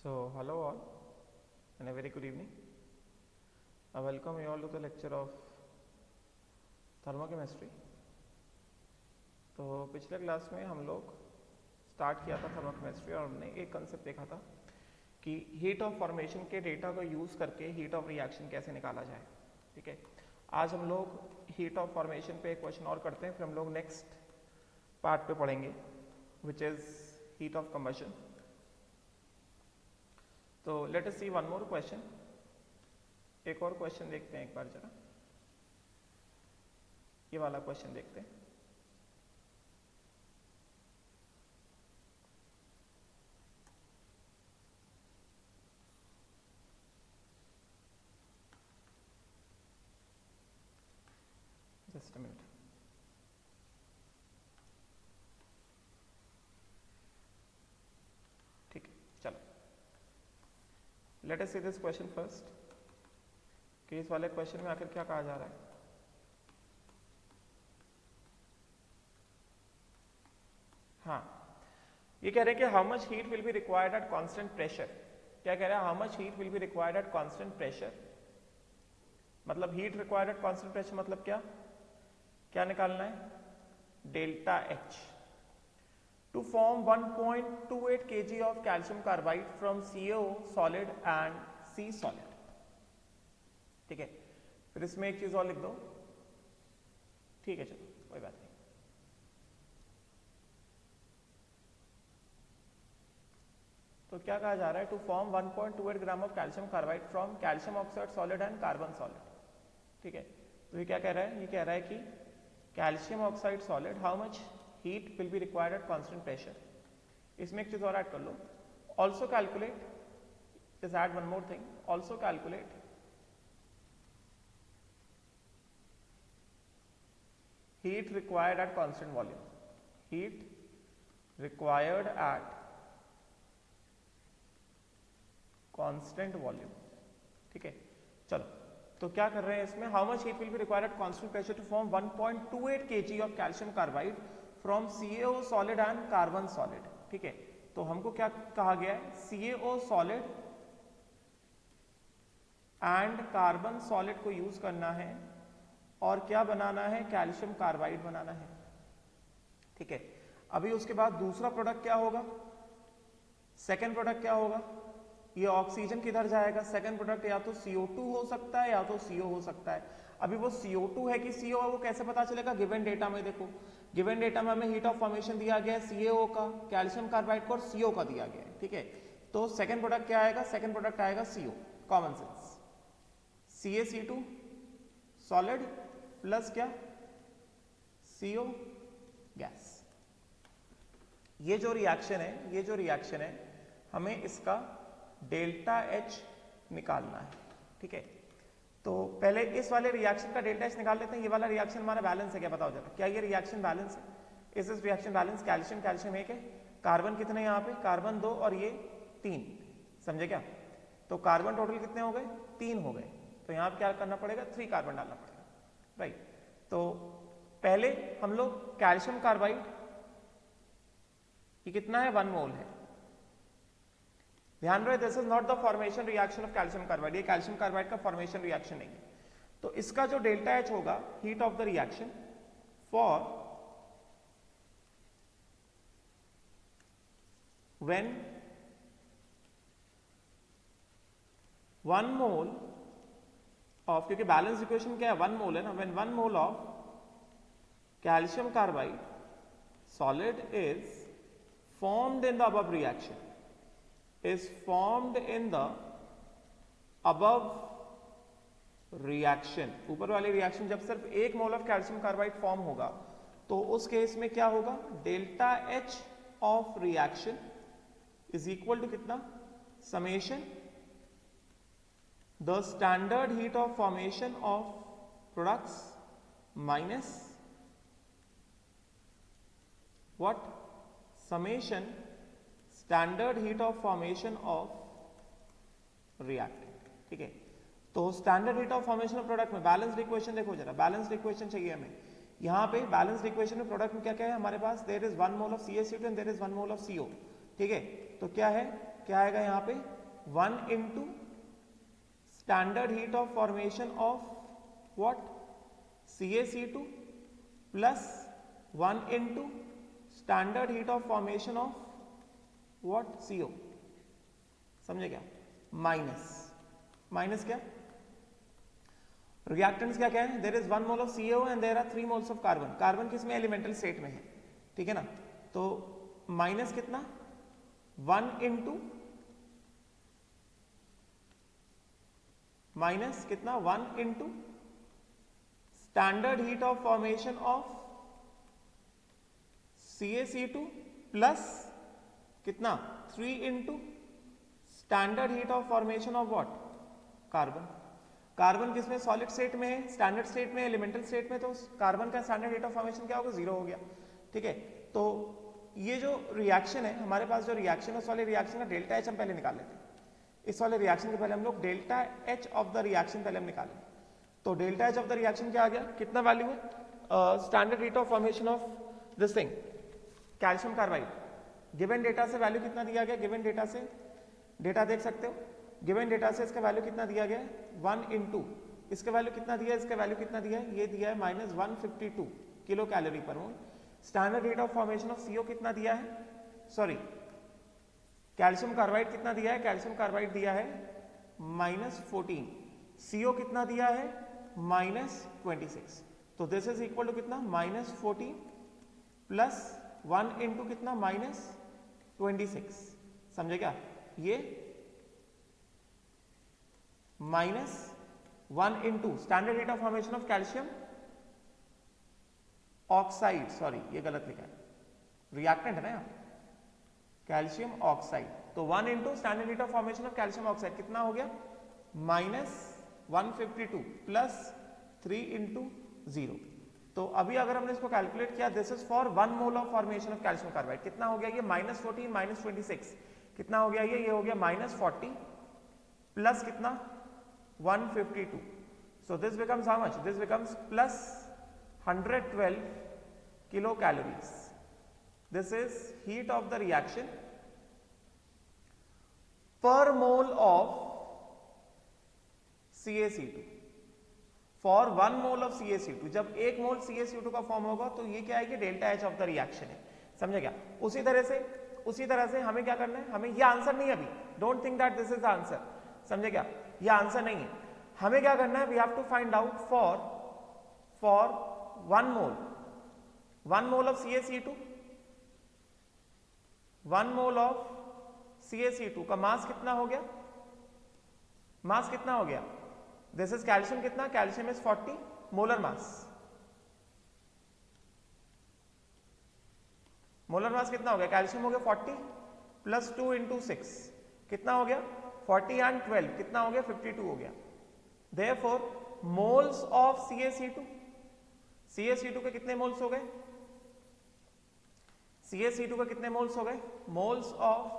So, hello all and a very good evening. I welcome you all to the lecture of thermochemistry. तो पिछले class में हम लोग start किया था थर्मोकेमिस्ट्री और हमने एक कंसेप्ट देखा था कि हीट ऑफ फॉर्मेशन के डेटा को यूज़ करके हीट ऑफ रिएक्शन कैसे निकाला जाए। ठीक है, आज हम लोग हीट ऑफ फॉर्मेशन पे एक क्वेश्चन और करते हैं, फिर हम लोग नेक्स्ट पार्ट पे पढ़ेंगे which is heat of combustion. तो लेट अस सी वन मोर क्वेश्चन। एक और क्वेश्चन देखते हैं एक बार जरा, ये वाला क्वेश्चन देखते हैं। Just a minute. ठीक है, चलो late us see this question first कि इस वाले क्वेश्चन में आखिर क्या कहा जा रहा है। हाँ, ये कह रहे हैं कि how much heat will be required at constant pressure. क्या कह रहा है? How much heat will be required at constant pressure. मतलब heat required at constant pressure मतलब क्या क्या निकालना है? Delta H to form 1.28 kg of calcium carbide from CO solid and C solid. ठीक है, फिर इसमें एक चीज और लिख दो। ठीक है, चलो कोई बात नहीं। तो क्या कहा जा रहा है? To form 1.28 gram of calcium carbide from calcium oxide solid and carbon solid. ठीक है, तो ये क्या कह रहा है? ये कह रहा है कि calcium oxide solid how much heat will be required at constant pressure. इसमें एक चीज और ऐड कर लो, also calculate, just add one more thing, also calculate heat required at constant volume. Heat required at constant volume. ठीक है, चलो तो क्या कर रहे हैं इसमें? How much heat will be required at constant pressure to form 1.28 kg of calcium carbide from CaO solid and carbon solid. ठीक है, तो हमको क्या कहा गया है? CaO solid and carbon solid को यूज करना है और क्या बनाना है? कैल्शियम कार्बाइड बनाना है। ठीक है, अभी उसके बाद दूसरा प्रोडक्ट क्या होगा? सेकेंड प्रोडक्ट क्या होगा? ये ऑक्सीजन किधर जाएगा? सेकेंड प्रोडक्ट या तो CO2 हो सकता है या तो CO हो सकता है। अभी वो CO2 है कि CO है वो कैसे पता चलेगा? गिवन डेटा में देखो, गिवन डेटा में हमें हीट ऑफ फॉर्मेशन दिया गया है CaO का, कैल्शियम कार्बाइड का और CO का दिया गया है। ठीक है, तो सेकेंड प्रोडक्ट क्या आएगा? सेकेंड प्रोडक्ट आएगा CO। Common sense, CaC2 solid plus क्या? CO gas. ये जो रिएक्शन है हमें इसका डेल्टा H निकालना है। ठीक है, तो पहले इस वाले रिएक्शन का डेल्टा H निकाल लेते हैं। ये वाला रिएक्शन हमारा बैलेंस है क्या? बताओ जरा, क्या ये रिएक्शन बैलेंस है? इस रिएक्शन बैलेंस कैल्शियम कैल्शियम एक है, कार्बन कितने यहाँ पे? कार्बन 2 और ये 3। समझे क्या? तो कार्बन टोटल कितने हो गए? 3 हो गए। तो यहाँ पे क्या करना पड़ेगा? 3 कार्बन डालना पड़ेगा। राइट, तो पहले हम लोग कैल्शियम कार्बाइड, ये कितना है? 1 मोल है। ध्यान रहे, this is not the formation reaction of calcium carbide, ये कैल्शियम कार्बाइड का फॉर्मेशन रिएक्शन नहीं है। तो इसका जो डेल्टा एच होगा, heat of the reaction for when 1 mole of, क्योंकि बैलेंस इक्वेशन क्या है? 1 मोल है ना। When 1 mole of calcium carbide solid is formed in the above reaction, ऊपर वाली रिएक्शन जब सिर्फ 1 mole of calcium carbide form होगा तो उस केस में क्या होगा? Delta H of reaction is equal to कितना? Summation the standard heat of formation of products minus what? Summation standard heat of formation of reactant। ठीक है, तो standard heat of formation of product में balanced equation देखो जरा, balanced equation चाहिए हमें। यहाँ पे बैलेंस्ड इक्वेशन में प्रोडक्ट में क्या क्या है हमारे पास? There is 1 mole of CaC2 and there is 1 mole of CO। ठीक है, तो क्या है? क्या आएगा यहाँ पे 1 into standard heat of formation of what CaC2 plus 1 into standard heat of formation of what CO। समझे क्या? माइनस क्या रिएक्टेंट्स क्या क्या है? There is 1 mole of CO and there are 3 moles of carbon. Carbon किसमें? Elemental state में है, ठीक है ना। तो माइनस कितना 1 इंटू माइनस कितना 1 into standard heat of formation of CaC2 plus कितना 3 into standard heat of formation of what carbon. Carbon किसमें? सॉलिड स्टेट में है, स्टैंडर्ड स्टेट में, एलिमेंटल स्टेट में, तो कार्बन का स्टैंडर्ड हीट ऑफ फॉर्मेशन क्या होगा? 0 हो गया, ठीक है। तो ये जो रिएक्शन है हमारे पास, जो रिएक्शन है उस वाले रिएक्शन का डेल्टा एच हम पहले निकाल लेते हैं। इस वाले रिएक्शन के पहले हम लोग delta H of the reaction पहले हम निकालें। तो delta H of the reaction क्या आ गया? कितना वैल्यू है? Standard heat of formation of this thing calcium carbide. Given data से वैल्यू कितना दिया गया? गिवन डेटा से डेटा देख सकते हो। गिवन डेटा से इसका वैल्यू कितना दिया गया? 1 इंटू इसका वैल्यू कितना दिया है? इसका वैल्यू कितना दिया है? ये दिया है -152 kilocalorie per mole. Standard heat of formation of CO कितना दिया है? सॉरी, कैल्शियम कार्बाइड कितना दिया है? कैल्शियम कार्बाइड दिया है -14। CO कितना दिया है? -26। तो दिस इज इक्वल टू कितना? -14 प्लस 1 इंटू कितना? -26। समझे क्या? ये -1 into standard heat of formation of calcium oxide, sorry ये गलत लिखा है, रिएक्टेंट है ना यहाँ, कैल्शियम ऑक्साइड। तो 1 into standard heat of formation of calcium oxide कितना हो गया? -152 प्लस 3 इंटू 0। तो अभी अगर हमने इसको कैलकुलेट किया, this is for 1 mole of formation of calcium carbide. कितना हो गया ये? -14 -26 कितना हो गया ये हो गया -40 प्लस कितना 152। So this becomes how much? This becomes plus 112 kilo calories. This is heat of the reaction per mole of CaC2 for 1 mole of CaC2। जब 1 मोल CaC2 का फॉर्म होगा तो ये क्या है कि delta H of the reaction है। समझे क्या? उसी तरह से हमें क्या करना है? हमें ये आंसर नहीं है अभी, don't think that this is the answer. समझे क्या? ये आंसर नहीं है। हमें क्या करना है? We have to find out for 1 mole of CaC2, 1 mole of CaC2 का मास कितना हो गया? मास कितना हो गया? दिस इज कैल्शियम कितना? Calcium is 40 molar mass. Molar mass कितना हो गया? कैल्शियम हो गया 40 प्लस 2 इंटू 6 कितना हो गया? 40 एंड 12 कितना हो गया? 52 हो गया। Therefore, मोल्स ऑफ CaC2 के कितने मोल्स हो गए? CaC2 के कितने मोल्स हो गए? मोल्स ऑफ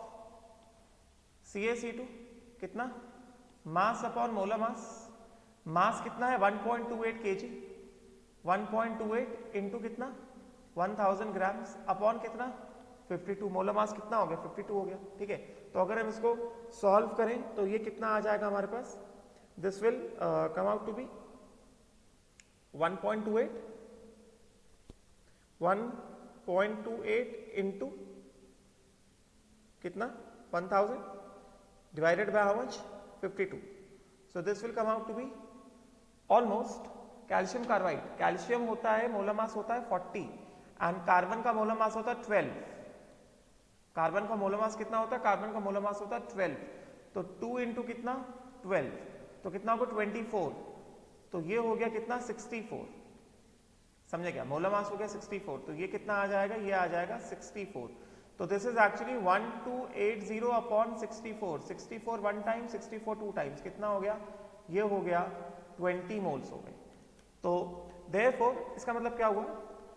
CaC2 कितना? Mass upon molar mass. मास कितना है? 1.28 kg। 1.28 इंटू कितना? 1000 ग्राम्स अपॉन कितना? 52। मोलर मास कितना हो गया? 52 हो गया, ठीक है। तो अगर हम इसको सॉल्व करें तो ये कितना आ जाएगा हमारे पास? This will come out to be 1.28 into कितना? 1000 divided by how much? 52। So this will come out to be almost calcium carbide. Calcium होता है, मोलर मास होता है 40 एंड कार्बन का मोलर मास होता है 12। कार्बन का मोलर मास कितना होता है? कार्बन का मोलर मास होता है 12। तो 2 इंटू कितना? 12 तो कितना होगा? 24। तो ये हो गया कितना? 64। समझे क्या? मोलर मास हो गया 64, तो ये कितना आ जाएगा? ये आ जाएगा 64। तो this is actually 1280 upon 64। 64 1 time, 64 2 times, कितना हो गया? ये हो गया 20 मोल्स हो गए। तो देयरफॉर इसका मतलब क्या हुआ?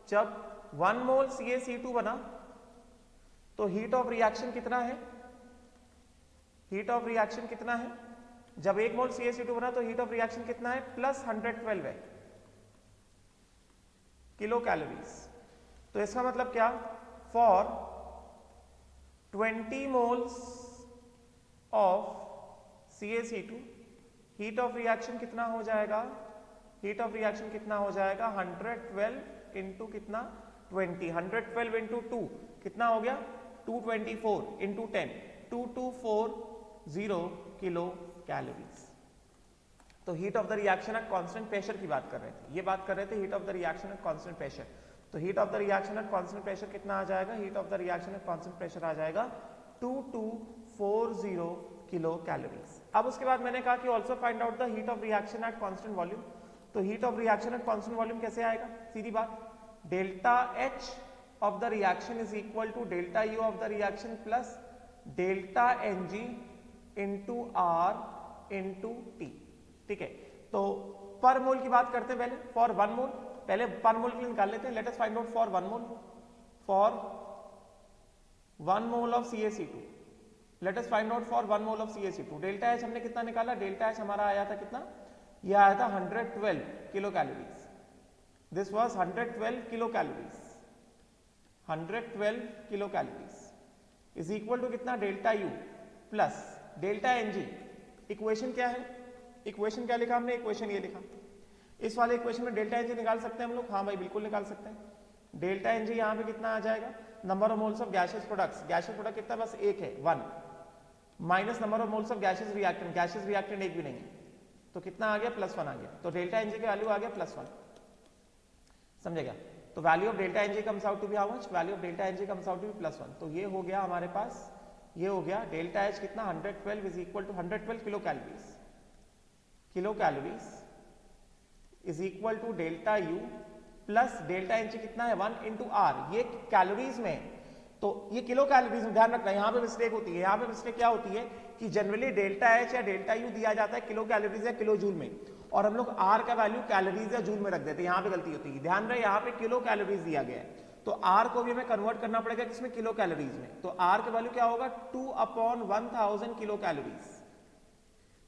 जब 1 मोल CaC2 बना तो हीट ऑफ रिएक्शन कितना है? हीट ऑफ रिएक्शन कितना है? जब 1 मोल CaC2 बना तो हीट ऑफ रिएक्शन कितना है? प्लस 112 है किलो कैलोरीज। तो इसका मतलब क्या? For 20 moles of CaC2, heat of reaction कितना हो जाएगा, हीट ऑफ रिएक्शन कितना हो जाएगा 112 इंटू कितना 20, 112 इंटू 2 कितना हो गया 224 इंटू 10, 2240 किलो कैलोरीज। तो heat of the reaction at constant pressure की बात कर रहे थे, ये बात कर रहे थे heat of the reaction at constant pressure. तो heat of the reaction at constant pressure कितना आ जाएगा, heat of the reaction at constant pressure आ जाएगा 2240 किलो कैलोरीज। अब उसके बाद मैंने कहा कि also find out the heat of reaction at constant volume. तो heat of reaction at constant volume कैसे आएगा, सीधी बात, delta H of the reaction is equal to delta U of the reaction plus delta Ng into R into T। ठीक है, तो पर मोल की बात करते हैं पहले, फॉर 1 मोल, पहले पर मोल के लिए निकाल लेते हैं। Let us find out for 1 mole, for 1 mole of CaC2, let us find out for 1 mole of CaC2। Delta H हमने कितना निकाला, डेल्टा H हमारा आया था कितना, यह आया था 112 kilo calories, this was 112 kilo calories, 112 kilo calories is equal to कितना delta U plus delta Ng। Equation क्या है, इक्वेशन क्या लिखा हमने, इक्वेशन ये लिखा, इस वाले इक्वेशन में डेल्टा Ng निकाल सकते हैं हम लोग, हाँ भाई बिल्कुल निकाल सकते हैं। डेल्टा Ng यहाँ पे कितना आ जाएगा, number of moles of gaseous products, gaseous product कितना बस एक है 1, minus number of moles of gaseous reactant, gaseous reactant एक भी नहीं है, तो कितना आ गया +1 आ गया, तो डेल्टा Ng की वैल्यू आ गया +1, समझेगा। तो value of delta Ng comes out to be how much, value of delta Ng comes out to be +1। तो ये हो गया हमारे पास, ये हो गया डेल्टा H कितना 112 is equal to 112 kilo calories, kilo calories is equal to delta U plus delta Ng कितना है 1 इंटू R, ये कैलोरीज में, तो ये किलो कैलोरीज में, ध्यान रखना यहाँ पे मिस्टेक होती है, यहाँ पे मिस्टेक क्या होती है कि जनरली डेल्टा H या डेल्टा U दिया जाता है किलो कैलोरीज या किलो जूल में, और हम लोग R का वैल्यू कैलोरीज या जूल में रख देते हैं, यहाँ पे गलती होती है। ध्यान रहे यहाँ पे किलो कैलोरीज दिया गया है, तो R को भी हमें कन्वर्ट करना पड़ेगा किसमें, किलो कैलोरीज में। तो R का वैल्यू क्या होगा 2/1000 kilo calories,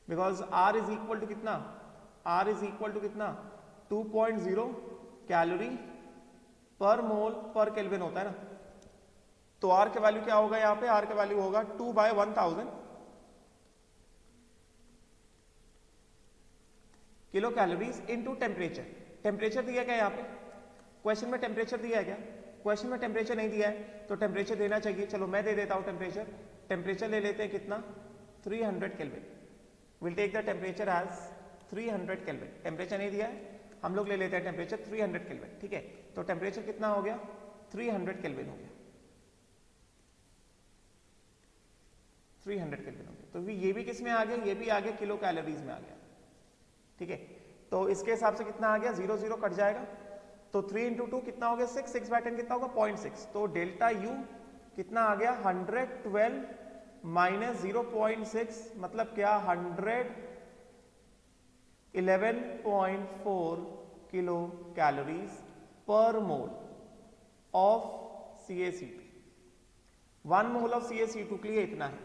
because R is equal to कितना, R इज इक्वल टू कितना 2.0 कैलोरी पर मोल पर केल्विन होता है ना, तो R का वैल्यू क्या होगा, यहाँ पे R का वैल्यू होगा 2/1000 kilo calories into temperature. Temperature दिया क्या यहाँ पे, क्वेश्चन में टेम्परेचर दिया है क्या, क्वेश्चन में टेम्परेचर नहीं दिया है, तो टेम्परेचर देना चाहिए, चलो मैं दे देता हूं टेम्परेचर। टेम्परेचर ले लेते हैं कितना 300 kelvin, will take the temperature as 300 kelvin. Temperature नहीं दिया है, हम लोग ले लेते हैं टेम्परेचर 300 केल्विन, ठीक है। तो टेम्परेचर कितना हो गया 300 केल्विन हो गया, 300 केल्विन हो गया। तो ये भी किस में आ गया, ये भी आ गया किलो कैलोरीज में आ गया, ठीक है। तो इसके हिसाब से कितना आ गया 0 0 कट जाएगा, तो 3 इंटू 2 कितना हो गया 6, 6/10 कितना होगा 0.6। तो डेल्टा U कितना आ गया 112 माइनस 0.6 मतलब क्या 111.4 किलो कैलोरीज पर mole of CaC2। 1 mole of CaC2 के लिए इतना है,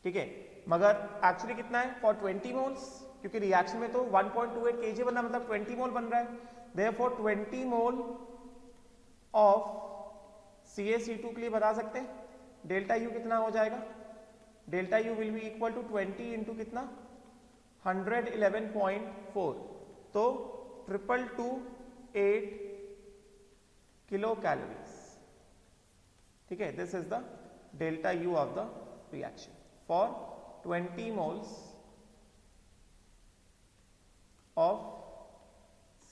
ठीक है। मगर एक्चुअली कितना है फॉर 20 मोल्स, क्योंकि रिएक्शन में तो 1.28 kg बनना मतलब 20 मोल बन रहा है, therefore 20 मोल ऑफ CaC2 के लिए बता सकते हैं डेल्टा U कितना हो जाएगा, delta U will be equal to 20 into कितना 111.4, तो 222.8 किलो कैलोरीज, ठीक है। This is the delta U of the reaction for 20 moles of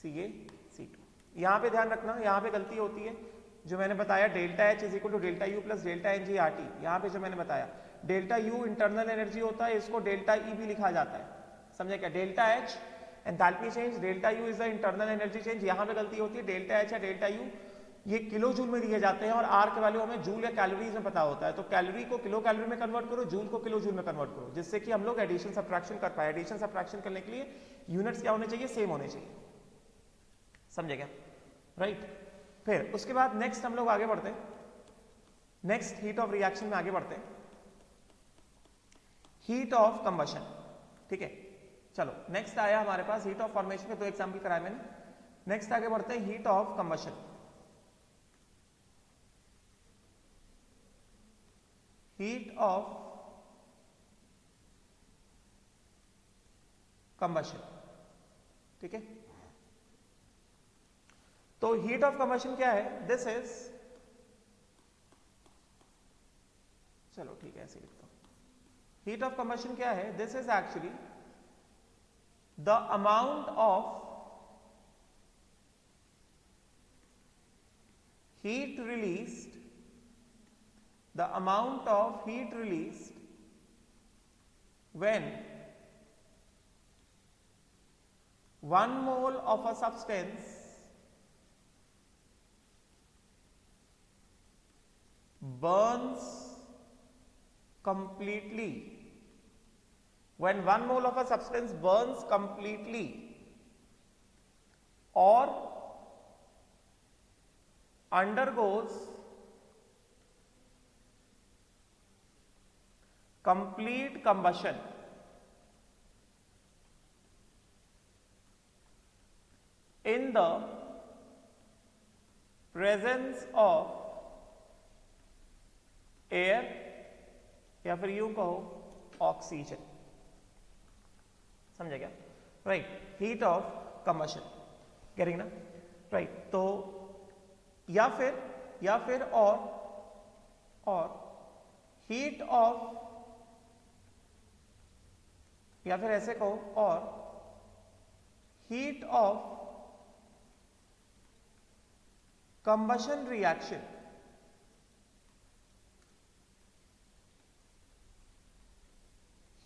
CaC2। यहां पे ध्यान रखना, यहां पे गलती होती है जो मैंने बताया delta H is equal to delta U plus delta Ng RT। यहां पे जो मैंने बताया डेल्टा U इंटरनल एनर्जी होता है, इसको डेल्टा E भी लिखा जाता है, समझे क्या। Delta H enthalpy change, delta U is the internal energy change. यहां पे गलती होती है डेल्टा H या डेल्टा U ये किलो जूल में दिए जाते हैं और R के वैल्यू हमें जूल या कैलोरीज में पता होता है, तो कैलोरी को किलो कैलोरी में कन्वर्ट करो, जूल को किलो जूल में कन्वर्ट करो, जिससे कि हम लोग एडिशन सब्ट्रैक्शन कर पाए। एडिशन सब्ट्रैक्शन करने के लिए यूनिट्स क्या होने चाहिए, सेम होने चाहिए, समझे क्या, राइट। फिर उसके बाद नेक्स्ट हम लोग आगे बढ़ते हैं, नेक्स्ट हीट ऑफ रिएक्शन में आगे बढ़ते हैं, हीट ऑफ कंबशन, ठीक है। चलो नेक्स्ट आया हमारे पास हीट ऑफ फॉर्मेशन के 2 एग्जाम्पल कराए मैंने। नेक्स्ट आगे बढ़ते हैं heat of combustion. Heat of combustion, ठीक है। तो हीट ऑफ कंबशन क्या है? दिस इज, चलो ठीक है ऐसे लिखता हूं, हीट ऑफ कंबशन क्या है? This is actually the amount of heat released, the amount of heat released when 1 mole of a substance burns completely, when 1 mole of a substance burns completely or undergoes complete combustion in the presence of air, या फिर यूं कहो oxygen, समझा क्या? Right, heat of combustion, कह रही ना, right. तो या फिर और हीट ऑफ, या फिर ऐसे कहो, और heat of combustion reaction,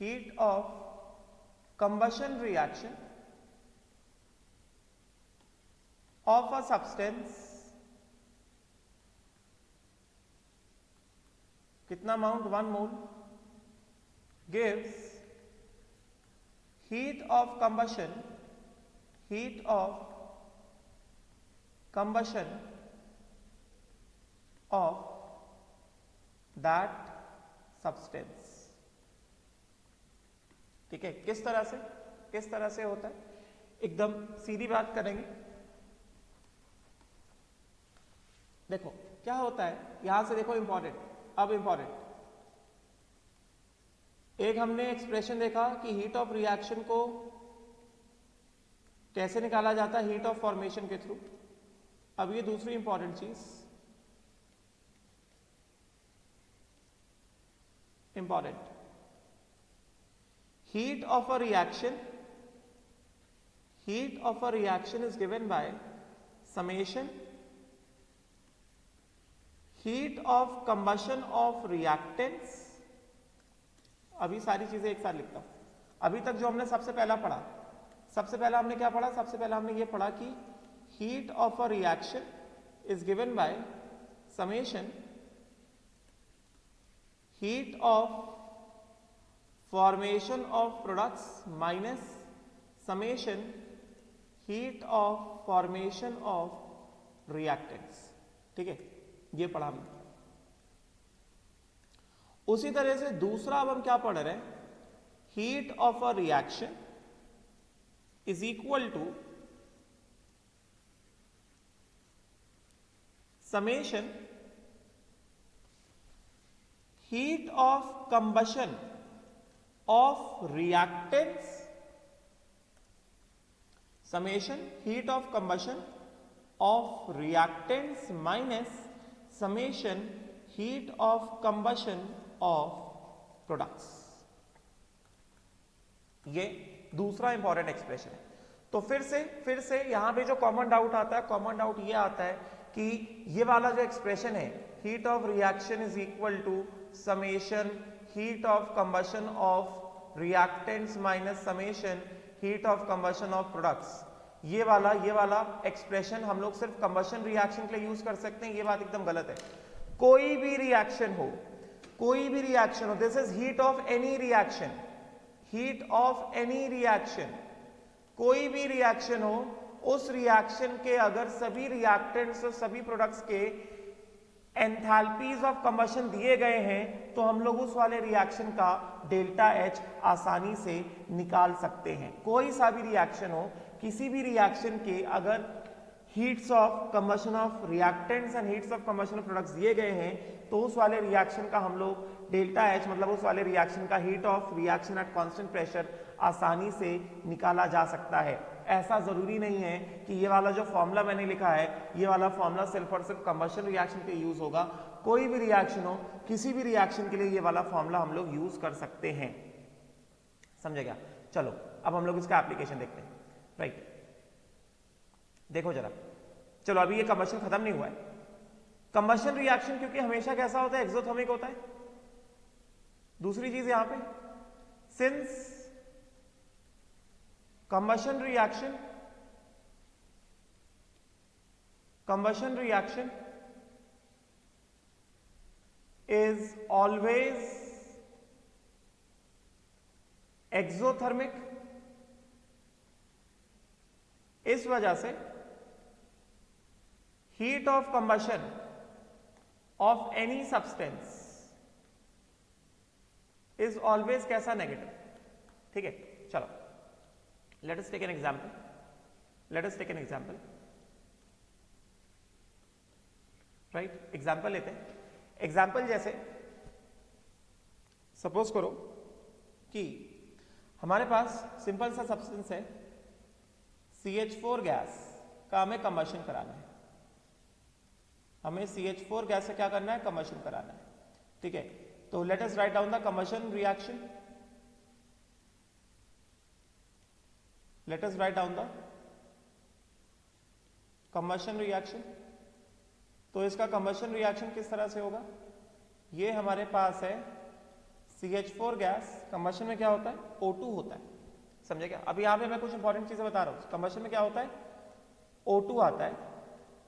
heat of combustion reaction of a substance, कितना amount? 1 mole, gives heat of combustion of that substance, ठीक है। किस तरह से होता है? एकदम सीधी बात करेंगे। देखो क्या होता है, यहां से देखो इंपॉर्टेंट, अब इंपॉर्टेंट, एक हमने एक्सप्रेशन देखा कि हीट ऑफ रिएक्शन को कैसे निकाला जाता है, हीट ऑफ फॉर्मेशन के थ्रू। अब ये दूसरी इंपॉर्टेंट चीज, important, heat of a reaction is given by summation heat of combustion of reactants. अभी सारी चीजें एक साथ लिखता हूं। अभी तक जो हमने सबसे पहला पढ़ा, सबसे पहला हमने क्या पढ़ा? सबसे पहला हमने ये पढ़ा कि heat of a reaction is given by summation heat of formation of products minus summation heat of formation of reactants, ठीक है, ये पढ़ा हमने। उसी तरह से दूसरा अब हम क्या पढ़ रहे हैं? Heat of a reaction is equal to summation heat of combustion of reactants, summation heat of combustion of reactants minus summation heat of combustion of products. ये दूसरा इंपॉर्टेंट एक्सप्रेशन है। तो फिर से यहां पे जो कॉमन डाउट आता है, कॉमन डाउट ये आता है कि ये वाला जो एक्सप्रेशन है, heat of reaction is equal to summation heat of combustion of reactants minus summation heat of combustion of products, ये वाला एक्सप्रेशन हम लोग सिर्फ कंबशन रिएक्शन के लिए यूज कर सकते हैं। ये बात एकदम गलत है। कोई भी रिएक्शन हो, this is heat of any reaction, कोई भी रिएक्शन हो, उस रिएक्शन के अगर सभी रिएक्टेंट्स और सभी प्रोडक्ट्स के एंथैल्पीज ऑफ कंबशन दिए गए हैं तो हम लोग उस वाले रिएक्शन का डेल्टा H आसानी से निकाल सकते हैं। कोई सा भी रिएक्शन हो, किसी भी रिएक्शन के अगर heats of combustion of reactants and heats of combustion of products दिए गए हैं, तो उस वाले रिएक्शन का हम लोग डेल्टा एच मतलब उस वाले रिएक्शन का heat of reaction at constant pressure आसानी से निकाला जा सकता है। ऐसा जरूरी नहीं है कि ये वाला जो फॉर्मूला मैंने लिखा है ये वाला फॉर्मूला सिर्फ और सिर्फ कंबशन रिएक्शन पे यूज होगा। कोई भी रिएक्शन हो, किसी भी रिएक्शन के लिए ये वाला फॉर्मूला हम लोग यूज कर सकते हैं। समझेगा? चलो अब हम लोग इसका एप्लीकेशन देखते हैं। राइट, देखो जरा, चलो अभी ये कंबशन खत्म नहीं हुआ है। कंबशन रिएक्शन क्योंकि हमेशा कैसा होता है, एक्सोथर्मिक होता है। दूसरी चीज यहां पे, since combustion reaction is always exothermic, इस वजह से heat of combustion of any substance is always कैसा, नेगेटिव। ठीक है, चलो let us take an example, right? Example लेते हैं। एग्जाम्पल जैसे सपोज करो कि हमारे पास सिंपल सा सब्सटेंस है CH4 गैस का, हमें कंबशन कराना है। हमें CH4 गैस से क्या करना है, कंबशन कराना है। ठीक है, तो late us write down the combustion reaction. Let us write down the combustion reaction। तो इसका combustion reaction किस तरह से होगा, ये हमारे पास है CH4 गैस, combustion में क्या होता है, O2 होता है। समझे क्या? अभी यहाँ पे मैं कुछ इंपॉर्टेंट चीजें बता रहा हूँ। combustion में क्या होता है, O2 आता है।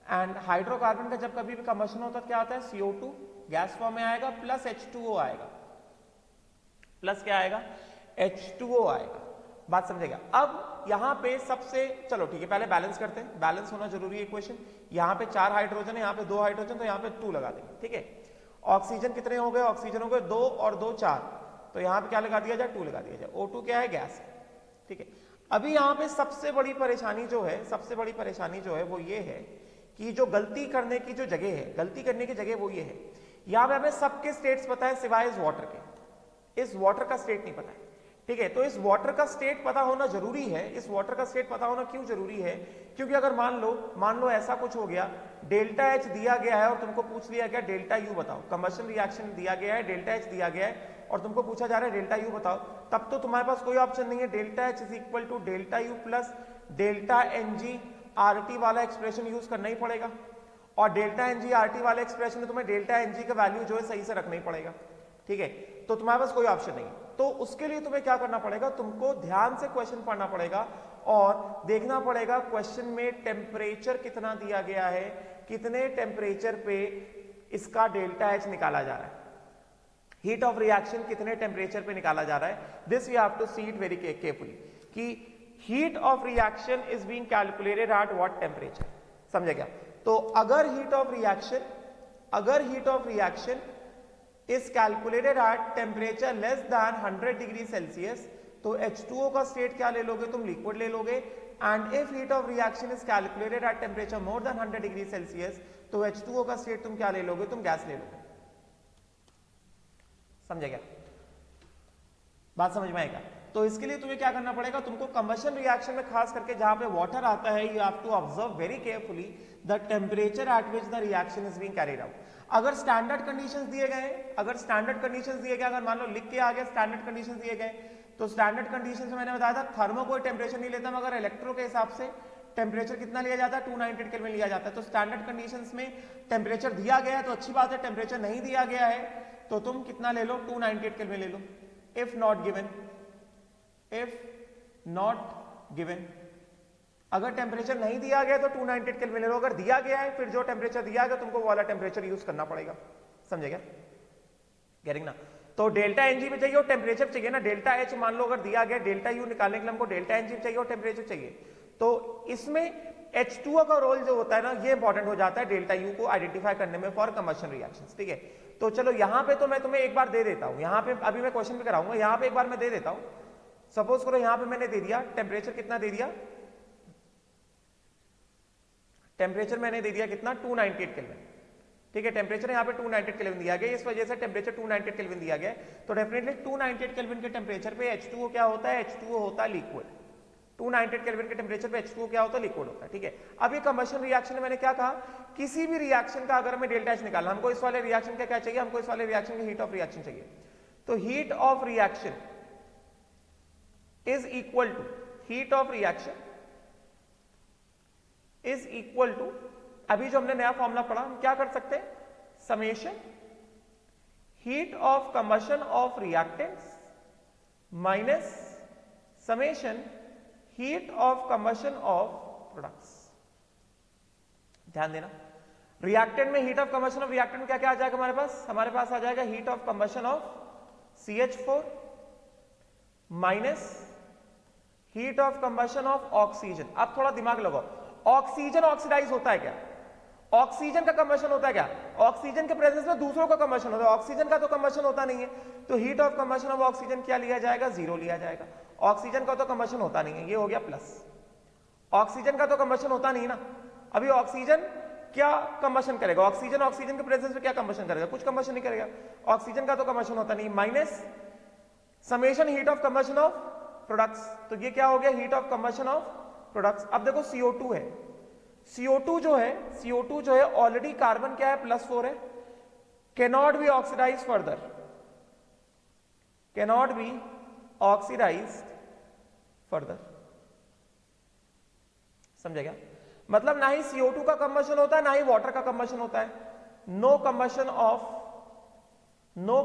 एंड हाइड्रोकार्बन का जब कभी भी combustion होता है क्या आता है, CO2 गैस फॉर्म में आएगा प्लस H2O आएगा, प्लस क्या आएगा, H2O आएगा। बात समझेगा? अब यहां पे सबसे, चलो ठीक है, पहले बैलेंस करते हैं। बैलेंस होना जरूरी है इक्वेशन। यहां पे 4 हाइड्रोजन है, यहां पे 2 हाइड्रोजन, तो यहां पे 2 लगा देंगे। ठीक है, ऑक्सीजन कितने हो गए, ऑक्सीजन हो गए 2 और 2 4, तो यहां पे क्या लगा दिया जाए, 2 लगा दिया जाए। O2 क्या है, गैस है। ठीक है, अभी यहां पे सबसे बड़ी परेशानी जो है वो ये है कि जो गलती करने की जो जगह है, गलती करने की जगह वो ये है, यहां पे हमें सबके स्टेट्स पता है सिवाय इस वाटर के। इस वाटर का स्टेट नहीं पता है। ठीक है, तो इस वाटर का स्टेट पता होना जरूरी है। इस वाटर का स्टेट पता होना क्यों जरूरी है, क्योंकि अगर मान लो ऐसा कुछ हो गया, डेल्टा एच दिया गया है और तुमको पूछ लिया गया डेल्टा यू बताओ। कंबशन रिएक्शन दिया गया है, डेल्टा एच दिया गया है और तुमको पूछा जा रहा है डेल्टा यू बताओ, तब तो तुम्हारे पास कोई ऑप्शन नहीं है। Delta H is equal to delta U plus delta NG RT वाला एक्सप्रेशन यूज करना ही पड़ेगा। और डेल्टा एनजी आरटी वाले एक्सप्रेशन में तुम्हें डेल्टा एनजी का वैल्यू जो है सही से रखना ही पड़ेगा। ठीक है, तो तुम्हारे पास कोई ऑप्शन नहीं है। तो उसके लिए तुम्हें क्या करना पड़ेगा, तुमको ध्यान से क्वेश्चन पढ़ना पड़ेगा और देखना पड़ेगा क्वेश्चन में टेम्परेचर कितना दिया गया है, कितने टेम्परेचर पे इसका डेल्टा एच निकाला जा रहा है, हीट ऑफ रिएक्शन कितने टेम्परेचर पे निकाला जा रहा है। This you have to see it very carefully कि heat of reaction is being calculated at what temperature. समझे क्या? तो अगर heat of reaction is calculated at temperature less than 100 degree Celsius, तो H2O का स्टेट क्या ले लोगे तुम, लिक्विड ले लोगे। And if heat of reaction is calculated at temperature more than 100 degree Celsius, तो H2O का स्टेट तुम क्या ले लोगे, तुम गैस ले लोगे। समझे क्या? बात समझ में आएगा? तो इसके लिए तुम्हें क्या करना पड़ेगा, तुमको कंबशन रिएक्शन में खास करके जहां पे वाटर आता है, you have to observe very carefully the temperature at which the reaction is being carried out. अगर स्टैंडर्ड कंडीशंस दिए गए, अगर मान लो लिख के आ गया स्टैंडर्ड कंडीशंस दिए गए, तो स्टैंडर्ड कंडीशंस में मैंने बताया था थर्मो कोई टेम्परेचर नहीं लेता, मगर इलेक्ट्रो के हिसाब से टेम्परेचर कितना लिया जाता है, 298 केल्विन लिया जाता है। तो स्टैंडर्ड कंडीशंस में टेम्परेचर दिया गया है तो अच्छी बात है, टेम्परेचर नहीं दिया गया है तो तुम कितना ले लो, 298 केल्विन ले लो। इफ नॉट गिवन, अगर टेम्परेचर नहीं दिया गया तो 298 केल्विन ले लो, अगर दिया गया है फिर जो टेम्परेचर दिया गया तुमको वो वाला टेम्परेचर यूज करना पड़ेगा। समझे क्या? गेटिंग ना? तो डेल्टा एनजी भी चाहिए और टेम्परेचर चाहिए ना। डेल्टा एच मान लो अगर दिया गया, डेल्टा यू निकालने के लिए हमको डेल्टा एनजी चाहिए और टेम्परेचर चाहिए, तो इसमें H2O का रोल जो होता है ना, ये इंपॉर्टेंट हो जाता है डेल्टा यू को आइडेंटिफाई करने में फॉर कंबशन रिएक्शंस। ठीक है, तो चलो यहां पे तो मैं तुम्हें एक बार दे देता हूं, यहां पे अभी मैं क्वेश्चन भी कराऊंगा, यहां पे एक बार मैं दे देता हूं। सपोज करो यहां पे मैंने दे दिया टेम्परेचर, कितना दे दिया, टेम्परेचर मैंने दे दिया कितना 298 केल्विन, ठीक है। टेम्परेचर यहाँ पे 298 केल्विन दिया गया, इस वजह से टेम्परेचर 298 केल्विन दिया गया, तो डेफिनेटली 298 केल्विन के टेम्परेचर पे H2O क्या होता है, H2O होता है लिक्विड। 298 केल्विन के टेम्परेचर पे H2O क्या होता है, लिक्विड होता है, ठीक है। अब ये कंबशन रिएक्शन में मैंने क्या कहा, किसी भी रिएक्शन का अगर हमें डेल्टा H निकालना, हमको इस वाले रिएक्शन का क्या चाहिए, हमको इस वाले रिएक्शन की हीट ऑफ रिएक्शन चाहिए। तो heat of reaction is equal to, heat of reaction is equal to, अभी जो हमने नया फॉर्मूला पढ़ा, हम क्या कर सकते हैं, summation heat of combustion of reactants minus summation heat of combustion of products. ध्यान देना, रिएक्टेंट में heat of combustion of reactant में क्या क्या आ जाएगा हमारे पास आ जाएगा heat of combustion of CH4 minus heat of combustion of oxygen. अब थोड़ा दिमाग लगाओ, ऑक्सीजन ऑक्सीडाइज होता है क्या, ऑक्सीजन का कंबशन होता है क्या, ऑक्सीजन के प्रेजेंस में दूसरों का कंबशन होता है, ऑक्सीजन का तो कंबशन होता नहीं है, तो heat of combustion of oxygen क्या लिया जाएगा, 0 लिया जाएगा। ऑक्सीजन का तो कंबशन होता नहीं है, ये हो गया प्लस। ऑक्सीजन का तो कंबशन होता नहीं ना, अभी ऑक्सीजन क्या कंबशन करेगा, ऑक्सीजन ऑक्सीजन के प्रेजेंस में क्या कंबशन करेगा, कुछ कंबशन नहीं करेगा, ऑक्सीजन का तो कंबशन होता नहीं, minus summation heat of combustion of products, तो ये क्या हो गया, heat of combustion of products. अब देखो CO2 है, CO2 जो है ऑलरेडी कार्बन क्या है, +4 है, cannot be oxidise further, cannot be oxidise further, समझे क्या, मतलब ना ही CO2 का कंबशन होता है, ना ही वाटर का कंबशन होता है, no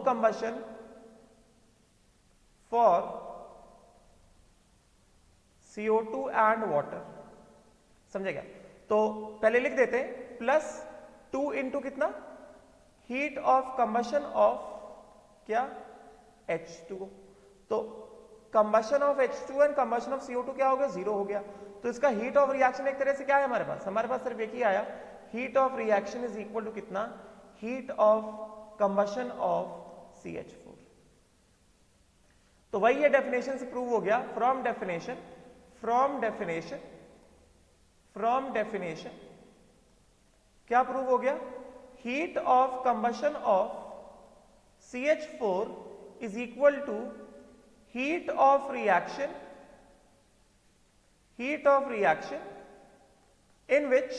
combustion for CO2 and water, समझे क्या। तो पहले लिख देते हैं +2 इंटू कितना, हीट ऑफ कंबशन ऑफ क्या, H2O, तो combustion of H2 and combustion of CO2 क्या हो गया, 0 हो गया। तो इसका हीट ऑफ रिएक्शन एक तरह से क्या है हमारे पास सिर्फ एक ही आया, heat of reaction is equal to कितना, heat of combustion of CH4। तो वही ये डेफिनेशन से प्रूव हो गया, फ्रॉम डेफिनेशन क्या प्रूव हो गया, heat of combustion of CH4 is equal to heat of reaction in which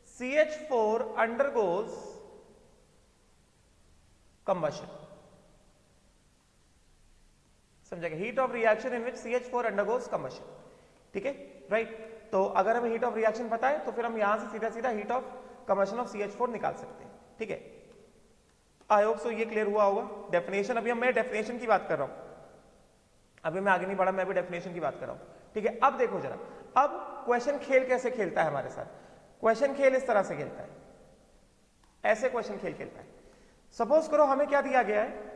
CH4 undergoes combustion, समझेगा, heat of reaction in which CH4 undergoes combustion, ठीक है, राइट। तो अगर हमें हीट ऑफ रिएक्शन पता है तो फिर हम यहां से सीधा heat of combustion of CH4 निकाल सकते हैं, ठीक है। आई होप सो ये क्लियर हुआ होगा। डेफिनेशन, अभी मैं डेफिनेशन की बात कर रहा हूं, अभी मैं आगे नहीं बढ़ा, मैं भी डेफिनेशन की बात कर रहा हूं, ठीक है। अब देखो जरा, अब क्वेश्चन खेल कैसे खेलता है हमारे साथ, क्वेश्चन खेल इस तरह से खेलता है, ऐसे क्वेश्चन खेल खेलता है। सपोज करो हमें क्या दिया गया है,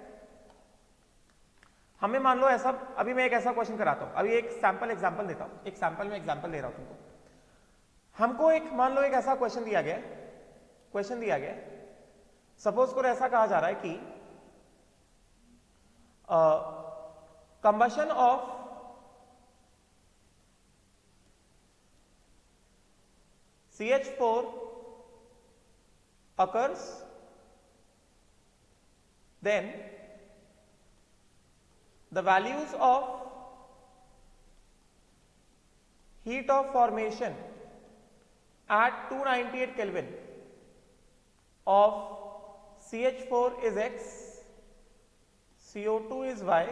हमें मान लो ऐसा, अभी मैं एक ऐसा क्वेश्चन कराता हूं, अभी एक सैंपल एग्जांपल देता हूं, एक सैंपल में एग्जांपल दे रहा हूं तुमको। हमको एक, मान लो एक ऐसा क्वेश्चन दिया गया, सपोज करो ऐसा कहा जा रहा है कि combustion of CH4 occurs, then the values of heat of formation at 298 Kelvin of CH4 is X, CO2 is Y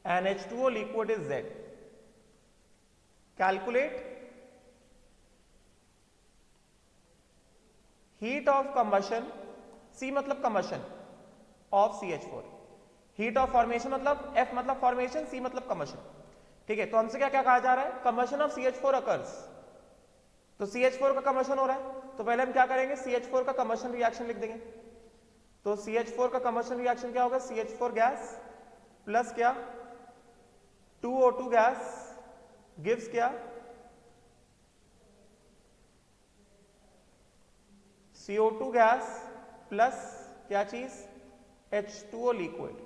and H2O liquid is Z. Calculate heat of combustion, C मतलब combustion of CH4, heat of formation मतलब F मतलब formation, C मतलब combustion, ठीक है। तो हमसे क्या क्या कहा जा रहा है, कंबशन ऑफ CH4 अकर्स, तो CH4 का कंबशन हो रहा है, तो पहले हम क्या करेंगे, CH4 का कंबशन रिएक्शन लिख देंगे। तो CH4 का कंबशन रिएक्शन क्या होगा, CH4 गैस प्लस क्या 2O2 गैस गिव्स क्या CO2 गैस प्लस क्या चीज, H2O लिक्विड,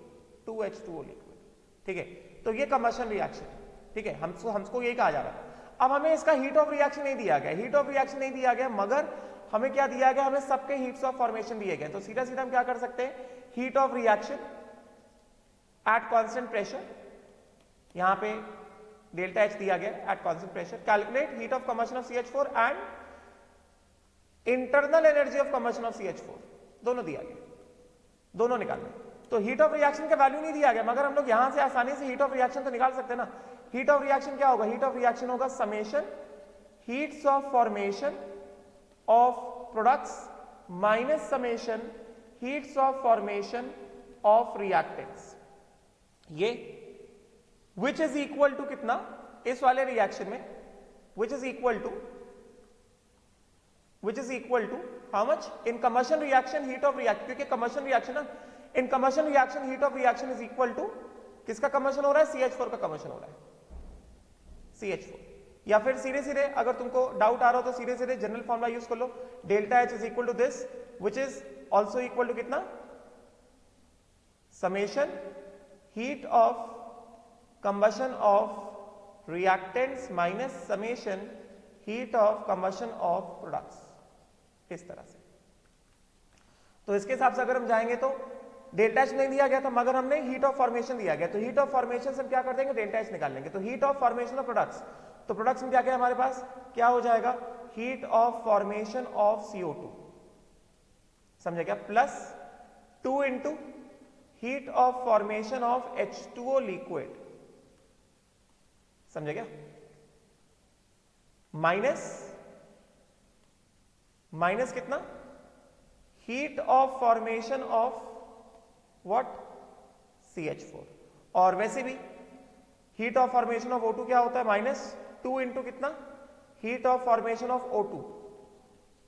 2H2O लिक्विड, ठीक है। तो ये कंबशन रिएक्शन है, ठीक है, हमको यही कहा जा रहा है। अब हमें इसका हीट ऑफ रिएक्शन नहीं दिया गया, हीट ऑफ रिएक्शन नहीं दिया गया, मगर हमें क्या दिया गया, हमें सबके हीट्स ऑफ फॉर्मेशन दिए गए। तो सीधा सीधा हम क्या कर सकते हैं, heat of reaction at constant pressure, यहां पे डेल्टा H दिया गया at constant pressure, calculate heat of combustion of CH4 and internal energy of combustion of CH4, दोनों दिया गया, दोनों निकालने। तो हीट ऑफ रिएक्शन का वैल्यू नहीं दिया गया, मगर हम लोग यहां से आसानी से हीट ऑफ रिएक्शन तो निकाल सकते हैं ना। हीट ऑफ रिएक्शन क्या होगा, हीट ऑफ रिएक्शन होगा summation heats of formation of products minus summation heats of formation of reactants, ये विच इज इक्वल टू कितना, इस वाले रिएक्शन में which is equal to how much in combustion reaction heat of reaction, क्योंकि combustion reaction ना, in combustion reaction heat of reaction is equal to किसका combustion हो रहा है, CH4 का कंबशन हो रहा है, CH4। या फिर सीधे सीधे अगर तुमको डाउट आ रहा हो तो सीधे सीधे जनरल फॉर्मूला यूज कर लो, delta H is equal to this which is also equal to कितना, summation heat of combustion of reactants minus summation heat of combustion of products, इस तरह से। तो इसके हिसाब से अगर हम जाएंगे तो डेल्टा H नहीं दिया गया था, मगर हमने हीट ऑफ फॉर्मेशन दिया गया, तो हीट ऑफ फॉर्मेशन से हम क्या कर देंगे, डेल्टा H निकाल लेंगे। तो heat of formation of products, तो प्रोडक्ट्स में क्या क्या हमारे पास, क्या हो जाएगा, heat of formation of CO2, समझे क्या, plus 2 into heat of formation of H2O liquid, समझे क्या, माइनस कितना, heat of formation of what, CH4। और वैसे भी heat of formation of O2 क्या होता है, -2 इंटू कितना, heat of formation of O2।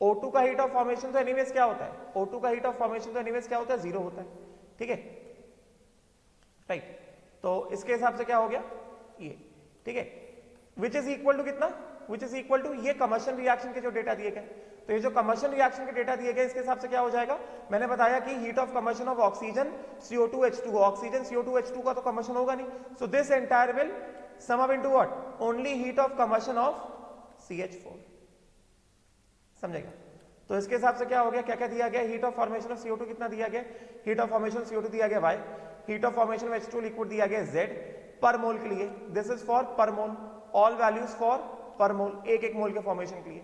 O2 का हीट ऑफ फॉर्मेशन तो एनीवेज क्या होता है, O2 का हीट ऑफ फॉर्मेशन तो एनीवेज क्या होता है, 0 होता है, ठीक है, राइट। तो इसके हिसाब से क्या हो गया ये, ठीक है, विच इज इक्वल टू कितना, विच इज इक्वल टू ये कंबशन रिएक्शन के जो डेटा दिए गए। तो ये जो कंबशन रिएक्शन के डेटा दिए गए इसके हिसाब से क्या हो जाएगा, मैंने बताया कि heat of combustion of oxygen CO2 H2O, oxygen CO2 H2 का तो कंबशन होगा नहीं, so this entire will sum up into what, only heat of combustion of CH4, समझेगा। तो इसके हिसाब से क्या हो गया, क्या क्या दिया गया, heat of formation of CO2 कितना दिया गया, हीट ऑफ फॉर्मेशन CO2 दिया गया Y, heat of formation of H2 liquid दिया गया Z पर मोल के लिए, दिस इज फॉर पर मोल, ऑल वैल्यूज फॉर पर मोल, एक एक मोल के फॉर्मेशन के लिए,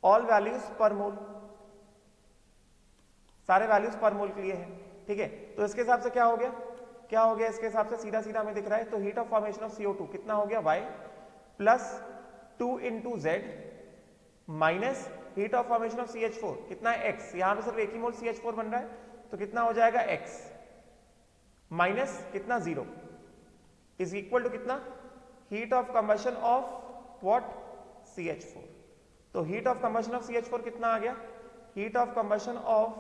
ऑल वैल्यूज पर मोल, सारे वैल्यूज पर मोल के लिए है, ठीक है। तो इसके हिसाब से क्या हो गया, क्या हो गया, इसके हिसाब से सीधा सीधा हमें दिख रहा है, तो heat of formation of CO2 कितना हो गया, Y plus 2 into Z minus heat of formation of CH4 कितना है, X, यहां पे सिर्फ एक ही मोल CH4 बन रहा है, तो कितना हो जाएगा X माइनस कितना 0 इज इक्वल टू कितना, heat of combustion of what, CH4। तो heat of combustion of CH4 कितना आ गया, heat of combustion of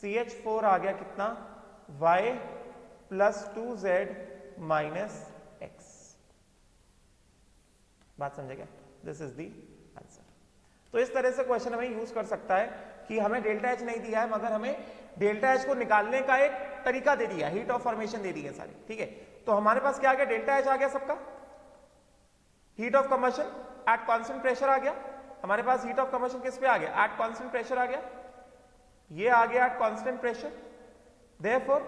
CH4 आ गया कितना, Y plus 2Z minus X, बात समझे क्या, दिस इज दी आंसर। तो इस तरह से क्वेश्चन हमें यूज कर सकता है कि हमें डेल्टा H नहीं दिया है, मगर हमें डेल्टा H को निकालने का एक तरीका दे दिया, हीट ऑफ फॉर्मेशन दे दी है सारी, ठीक है। तो हमारे पास क्या आ गया, डेल्टा H आ गया सबका, heat of combustion at constant pressure आ गया, हमारे पास हीट ऑफ कंबशन किस पे आ गया, एट कांस्टेंट प्रेशर आ गया, ये आ गया at constant pressure, therefore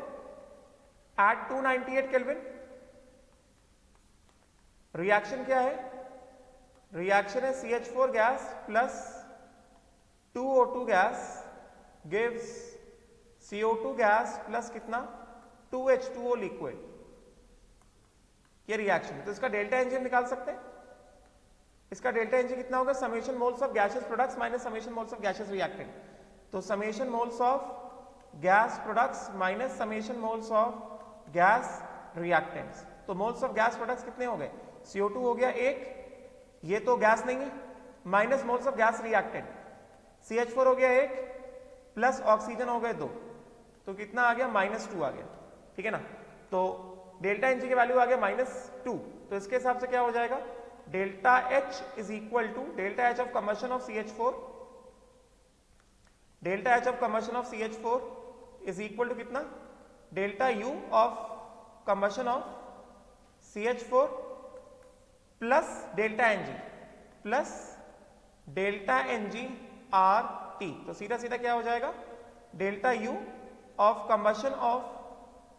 at 298 kelvin reaction क्या है, रिएक्शन है CH4 gas plus 2O2 gas gives CO2 gas plus कितना 2H2O लिक्विड, ये रिएक्शन। तो इसका डेल्टा एनर्जी निकाल सकते हैं, इसका डेल्टा एनर्जी कितना होगा, summation moles of gaseous products minus summation moles of gaseous reactant. तो summation moles of gas products minus summation moles of gas reactants. तो मोल्स ऑफ गैस प्रोडक्ट्स कितने हो गए, CO2 हो गया 1, ये तो गैस नहीं है, minus moles of gas reactant CH4 हो गया 1 प्लस ऑक्सीजन हो गए 2, तो कितना आ गया -2 आ गया, ठीक है ना। तो डेल्टा एनर्जी की वैल्यू आ गया -2, तो इसके हिसाब से क्या हो जाएगा, delta H is equal to delta H of combustion of CH4 delta H of combustion of CH4 is equal to कितना, delta U of combustion of CH4 plus delta Ng plus delta Ng RT। तो सीधा सीधा क्या हो जाएगा, delta U of combustion of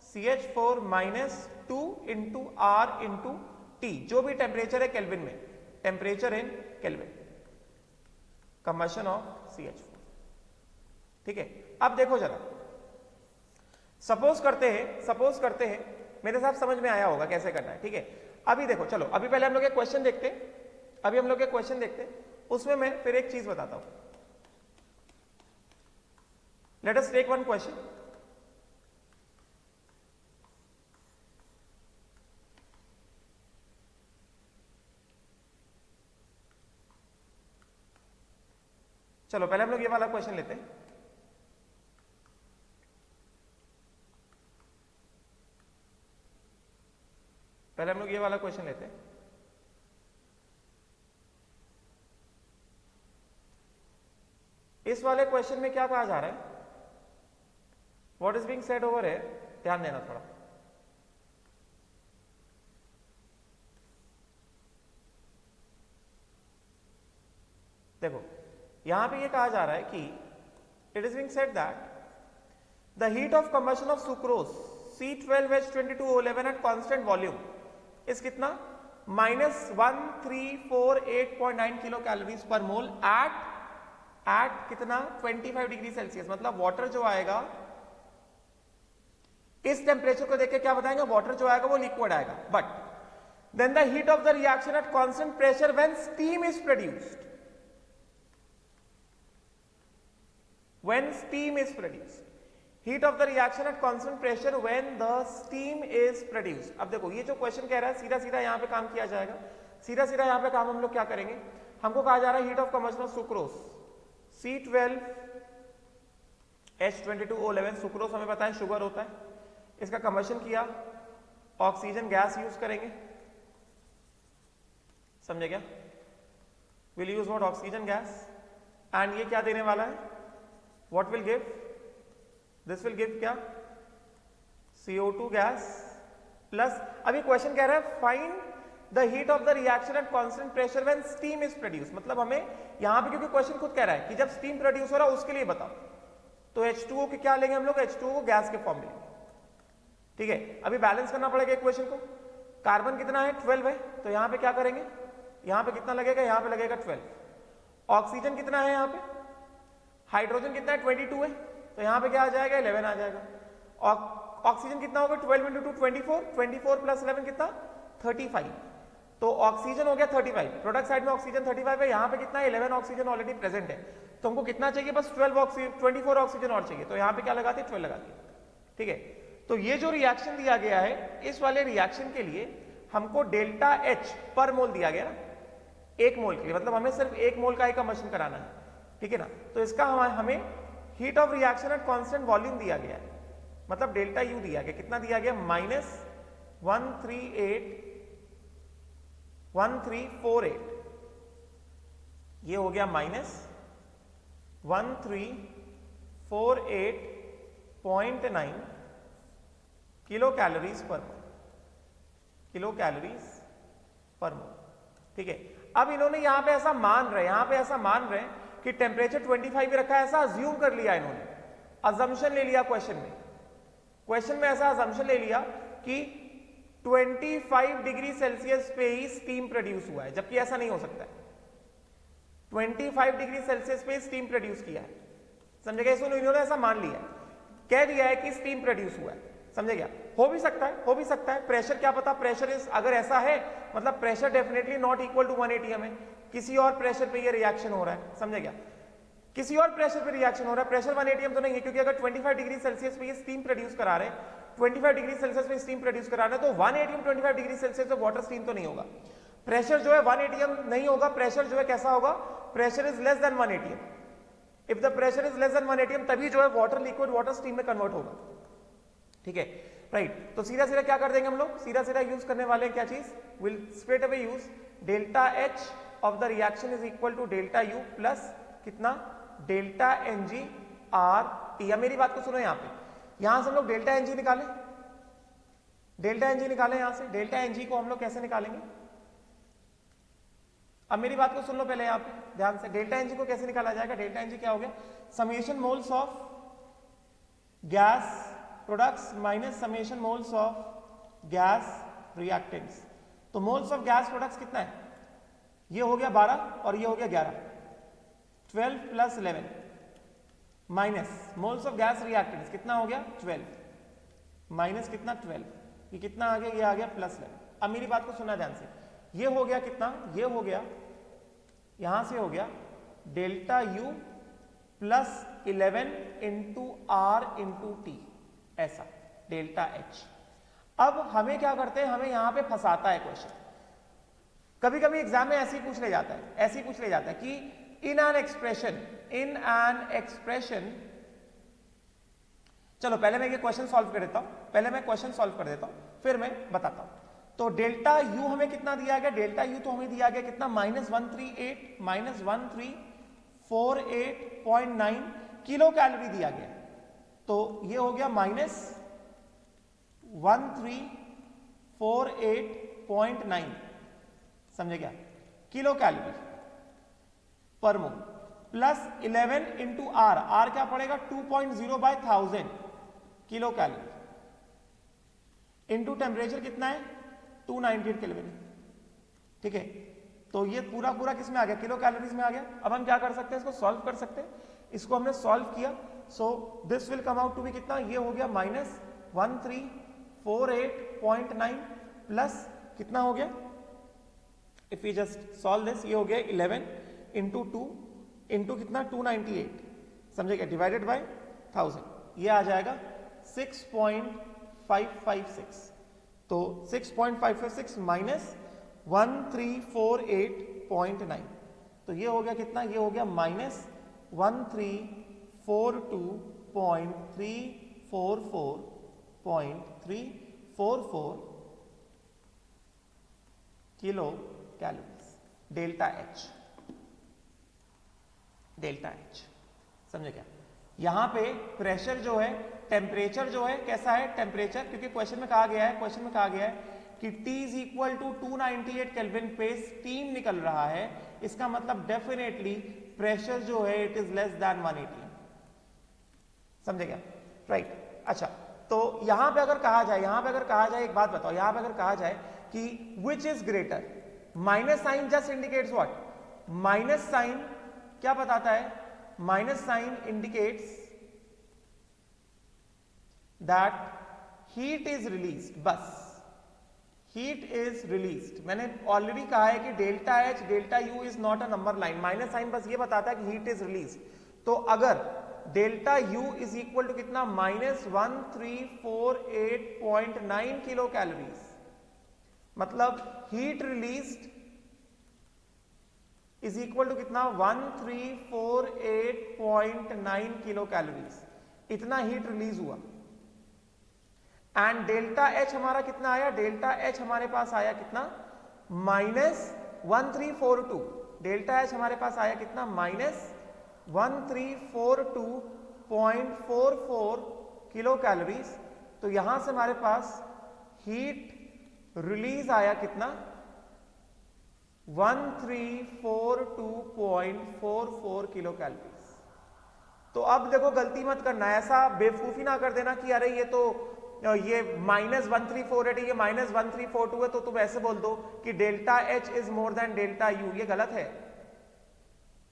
CH4 minus 2 into R into T, जो भी temperature है केल्विन में, temperature in kelvin, combustion of CH4। ठीक है, अब देखो जरा, सपोज करते हैं मेरे साथ समझ में आया होगा कैसे करना है। ठीक है, अभी देखो, चलो अभी पहले हम लोग एक क्वेश्चन देखते हैं, उसमें मैं फिर एक चीज बताता हूं। Let us take one question. चलो पहले हम लोग ये वाला क्वेश्चन लेते हैं। इस वाले क्वेश्चन में क्या कहा जा रहा है, what is being said over है, ध्यान देना थोड़ा। देखो यहां पे ये कहा जा रहा है कि it is being said that the heat of combustion of sucrose C12H22O11 eight constant volume is कितना, -1348.9 किलो कैलोरीज पर मोल एट कितना 25 डिग्री सेल्सियस। मतलब वाटर जो आएगा इस टेम्परेचर को देख के क्या बताएंगे, वाटर जो आएगा वो लिक्विड आएगा। But then the heat of the reaction at constant pressure when steam is produced, heat of the reaction at constant pressure when the steam is produced। अब देखो ये जो क्वेश्चन कह रहा है सीधा सीधा यहाँ पे काम किया जाएगा, सीधा सीधा यहाँ पे काम हम लोग क्या करेंगे, हमको कहा जा रहा है heat of combustion of sucrose C12H22O11, sucrose हमें पता है शुगर होता है, इसका कंबशन किया, ऑक्सीजन गैस यूज करेंगे, समझे क्या, will use what, oxygen gas, and ये क्या देने वाला है, what will give, this will give क्या, CO2 गैस प्लस, अभी क्वेश्चन कह रहा है find the heat of the reaction at constant pressure when steam is produce. मतलब हमें यहां पे, क्योंकि क्वेश्चन खुद कह रहा है कि जब स्टीम प्रोड्यूस हो रहा है उसके लिए बताओ, तो H2O के क्या लेंगे हम लोग, H2O को गैस के फॉर्म में लेंगे। ठीक है, अभी बैलेंस करना पड़ेगा इक्वेशन को, कार्बन कितना है 12 है, तो यहां पे क्या करेंगे, यहां पे कितना लगेगा, यहां पे लगेगा 12, ऑक्सीजन कितना है, यहां पे हाइड्रोजन कितना है 22 है, तो यहां पे क्या आ जाएगा 11 आ जाएगा, ऑक्सीजन कितना होगा 12 इंटू 2 24, 24 प्लस 11 कितना 35, तो ऑक्सीजन हो गया 35, प्रोडक्ट साइड में ऑक्सीजन 35 है, यहां पे कितना है 11 ऑक्सीजन ऑलरेडी प्रेजेंट है, तो हमको कितना चाहिए, बस 24 ऑक्सीजन और चाहिए, तो यहां पे क्या लगाते हैं 12 लगाते हैं। ठीक है, तो ये जो रिएक्शन दिया गया है, इस वाले रिएक्शन के लिए हमको डेल्टा H पर मोल दिया गया ना, एक मोल के लिए, मतलब हमें सिर्फ एक मोल का ही कंबशन कराना है। ठीक है ना, तो इसका हमें heat of reaction at constant volume दिया गया है, मतलब डेल्टा यू दिया गया, कितना दिया गया, -1348, ये हो गया -1348.9 किलो कैलोरीज पर मोल। ठीक है, अब इन्होंने यहां पे ऐसा मान रहे हैं कि टेम्परेचर 25 रखा है, ऐसा अज्यूम कर लिया इन्होंने, अजम्पशन ले लिया क्वेश्चन में ऐसा अजम्पशन ले लिया कि 25 डिग्री सेल्सियस पे ही स्टीम प्रोड्यूस हुआ है, जबकि ऐसा नहीं हो सकता है, 25 डिग्री सेल्सियस पे स्टीम प्रोड्यूस किया है, समझेगा, इसको इन्होंने ऐसा मान लिया है, कह दिया है कि स्टीम प्रोड्यूस हुआ है, समझे क्या, हो भी सकता है, प्रेशर क्या पता, प्रेशर इज, अगर ऐसा है मतलब pressure definitely not equal to 180 है, किसी और प्रेशर पे ये रिएक्शन हो रहा है, समझे क्या, किसी और प्रेशर पे रिएक्शन हो रहा है, प्रेशर 180 तो नहीं है, क्योंकि अगर 25 डिग्री सेल्सियस पे ये स्टीम प्रोड्यूस करा रहे हैं, 25 डिग्री सेल्सियस पे स्टीम प्रोड्यूस करा रहे हैं, तो 180 25 डिग्री सेल्सियस पे वाटर स्टीम तो नहीं होगा, प्रेशर जो है 180 नहीं होगा, प्रेशर जो है कैसा होगा, pressure is less then 180, if the pressure is less then 180 तभी जो है वाटर लिक्विड वाटर स्टीम में कन्वर्ट होगा। ठीक है, राइट, तो सीधा सीधा क्या कर देंगे हम लोग, सीधा सीधा यूज करने वाले हैं क्या चीज, will straight away use delta H of the reaction is equal to delta U plus कितना डेल्टा Ng आर टी। अब मेरी बात को सुनो, यहां पे यहां से हम लोग डेल्टा एनजी निकालें, डेल्टा एनजी निकालें यहां से। डेल्टा एनजी को हम लोग कैसे निकालेंगे? अब मेरी बात को सुन लो पहले यहां पे ध्यान से। डेल्टा एनजी को कैसे निकाला जाएगा? डेल्टा एनजी क्या हो गया? Summation moles of gas products minus summation moles of gas reactants. तो मोल्स ऑफ गैस प्रोडक्ट्स कितना है? ये हो गया 12 और ये हो गया 11, 12 plus 11 minus moles of gas reactants कितना हो गया? 12 माइनस कितना? 12। ये कितना आ गया? ये आ गया प्लस 11। अब मेरी बात को सुनना ध्यान से। ये हो गया कितना? ये हो गया, यहां से हो गया delta U plus 11 into R into T, ऐसा डेल्टा एच। अब हमें क्या करते हैं, हमें यहां पे फंसाता है क्वेश्चन। कभी कभी एग्जाम में ऐसे ही पूछ ले जाता है, ऐसे ही पूछ ले जाता है कि इन एन एक्सप्रेशन, चलो पहले मैं ये क्वेश्चन सॉल्व कर देता हूं, पहले मैं क्वेश्चन सॉल्व कर देता हूं, फिर मैं बताता हूं। तो डेल्टा यू हमें कितना दिया गया? डेल्टा यू तो हमें दिया गया कितना? -138.9 किलो कैलोरी दिया गया। तो ये हो गया -1348.9, समझे क्या? Kilo calorie per mole plus 11 into are, are क्या पड़ेगा? 2.0/1000 किलो कैलोरी इंटू टेम्परेचर कितना है? 298 केल्विन। ठीक है, तो ये पूरा पूरा किस में आ गया? किलो कैलोरीज में आ गया। अब हम क्या कर सकते हैं? इसको सॉल्व कर सकते हैं। इसको हमने सॉल्व किया, so this will come out to be कितना? ये हो गया -1348.9 प्लस कितना हो गया? If we just solve this, ये हो गया 11 इंटू 2 इंटू कितना? 298, समझे क्या? डिवाइडेड बाय 1000, ये आ जाएगा 6.556। तो 6.556 माइनस 1348.9, तो ये हो गया कितना? ये हो गया -1342.344.344 kilo calories, delta H, delta H, समझे क्या? यहां पे प्रेशर जो है, टेम्परेचर जो है कैसा है? टेम्परेचर, क्योंकि क्वेश्चन में कहा गया है, क्वेश्चन में कहा गया है कि T is equal to 298 kelvin पे स्टीम निकल रहा है, इसका मतलब डेफिनेटली प्रेशर जो है इट इज लेस देन 180, समझे क्या? राइट। अच्छा, तो यहां पे अगर कहा जाए, यहां पे अगर कहा जाए, एक बात बताओ, यहां पे अगर कहा जाए कि which is greater, minus sign just indicates what? Minus sign क्या बताता है? Minus sign indicates that heat is released, बस हीट इज रिलीज्ड। मैंने ऑलरेडी कहा है कि delta H delta U is not a number line, minus sign बस ये बताता है कि हीट इज रिलीज्ड। तो अगर delta U is equal to कितना? -1348.9 किलो कैलोरीज, मतलब heat released is equal to कितना? 1348.9 किलो कैलोरीज, इतना हीट रिलीज हुआ। एंड डेल्टा एच हमारा कितना आया? डेल्टा एच हमारे पास आया कितना? -1342। डेल्टा एच हमारे पास आया कितना? -1342.44 किलो कैलोरीज। तो यहां से हमारे पास हीट रिलीज आया कितना? 1342.44 किलो कैलोरीज। तो अब देखो, गलती मत करना, ऐसा बेवकूफी ना कर देना कि अरे ये तो ये -1348 है, ये -1342 है, तो तुम ऐसे बोल दो कि delta H is more than delta U. ये गलत है,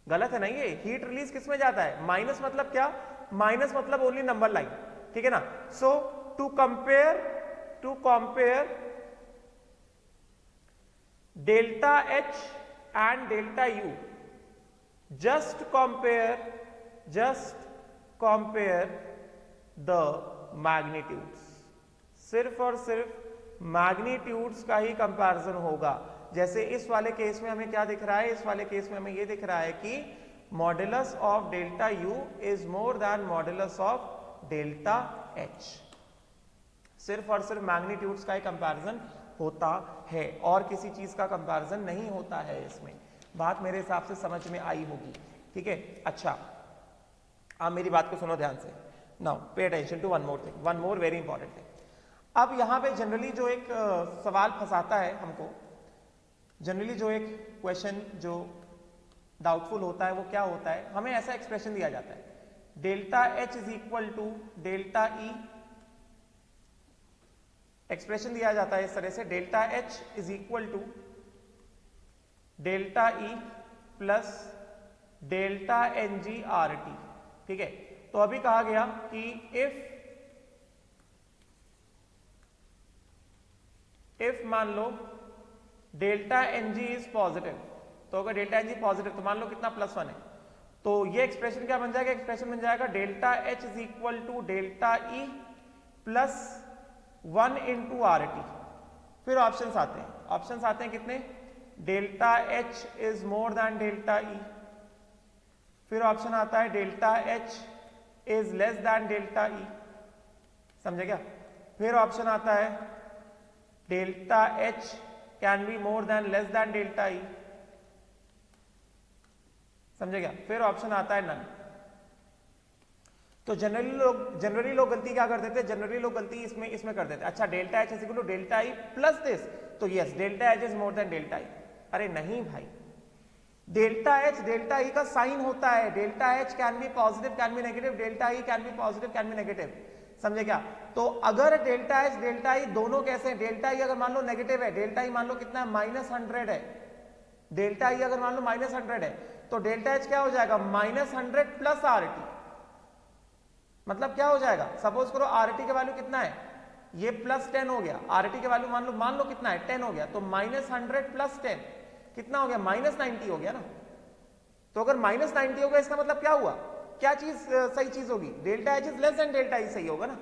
गलत है ना। ये हीट रिलीज किस में जाता है? माइनस मतलब क्या? माइनस मतलब ओनली नंबर लाइन, ठीक है ना। So to compare delta H and delta U, just compare the magnitudes, सिर्फ और सिर्फ मैग्नीट्यूड्स का ही कंपैरिजन होगा। जैसे इस वाले केस में हमें क्या दिख रहा है? इस वाले केस में हमें ये दिख रहा है कि modulus of delta U is more then modulus of delta H. सिर्फ और सिर्फ मैग्नीट्यूड्स का ही कंपैरिजन होता है और किसी चीज का कंपैरिजन नहीं होता है इसमें। बात मेरे हिसाब से समझ में आई होगी, ठीक है। अच्छा, आप मेरी बात को सुनो ध्यान से। Now pay attention to one more thing, one more very important thing. अब यहाँ पे जनरली जो एक सवाल फंसाता है हमको, जनरली जो एक क्वेश्चन जो डाउटफुल होता है वो क्या होता है, हमें ऐसा एक्सप्रेशन दिया जाता है delta H is equal to delta E, expression दिया जाता है इस तरह से delta H is equal to delta E plus delta N G R T. ठीक है, तो अभी कहा गया कि इफ मान लो delta N G is positive, तो अगर डेल्टा एन जी पॉजिटिव तो मान लो कितना +1 है, तो ये एक्सप्रेशन क्या बन जाएगा, एक्सप्रेशन बन जाएगा delta H is equal to delta E plus 1 into R T. फिर ऑप्शंस आते हैं, ऑप्शंस आते हैं कितने, delta H is more than delta E, फिर ऑप्शन आता है delta H is less than delta E, समझे क्या, फिर ऑप्शन आता है delta H can be more than less than delta E, समझे क्या, फिर ऑप्शन आता है नन। तो जनरली लोग गलती क्या कर देते हैं, जनरली लोग गलती इसमें कर देते हैं, अच्छा delta H is equal to delta E plus this, तो yes delta H is more than delta E. अरे नहीं भाई, डेल्टा एच डेल्टा ई का साइन होता है, delta H can B positive can be negative, delta E can be positive can be negative, समझे क्या। तो अगर डेल्टा एच डेल्टा ई दोनों कैसे हैं, डेल्टा ई अगर मान लो नेगेटिव है, डेल्टा ई मान लो कितना है -100 है, डेल्टा ई अगर मान लो -100 है, तो डेल्टा एच क्या हो जाएगा -100 प्लस आर टी, मतलब क्या हो जाएगा, सपोज करो आर टी का वैल्यू कितना है, ये +10 हो गया, आर टी का वैल्यू मान लो कितना है 10 हो गया, तो -100 प्लस 10 कितना हो गया -90 हो गया ना। तो अगर -90 हो गया इसका मतलब क्या हुआ, क्या चीज सही चीज होगी, delta H is less than delta ई सही होगा ना।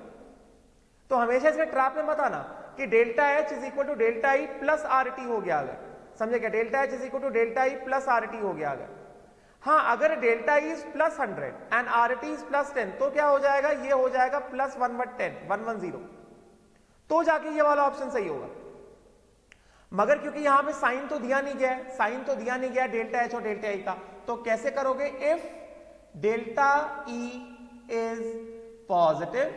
तो हमेशा इसमें ट्रैप में मत आना कि delta H is equal to delta E plus R T हो गया, अगर समझे क्या, delta H is equal to delta E plus R T हो गया अगर, हाँ अगर delta E is +100 and R T is +10 तो क्या हो जाएगा, ये हो जाएगा +1/10 110, तो जाके ये वाला ऑप्शन सही होगा। मगर क्योंकि यहां पे साइन तो दिया नहीं गया है, साइन तो दिया नहीं गया डेल्टा एच और डेल्टा ई का, तो कैसे करोगे, if delta E is positive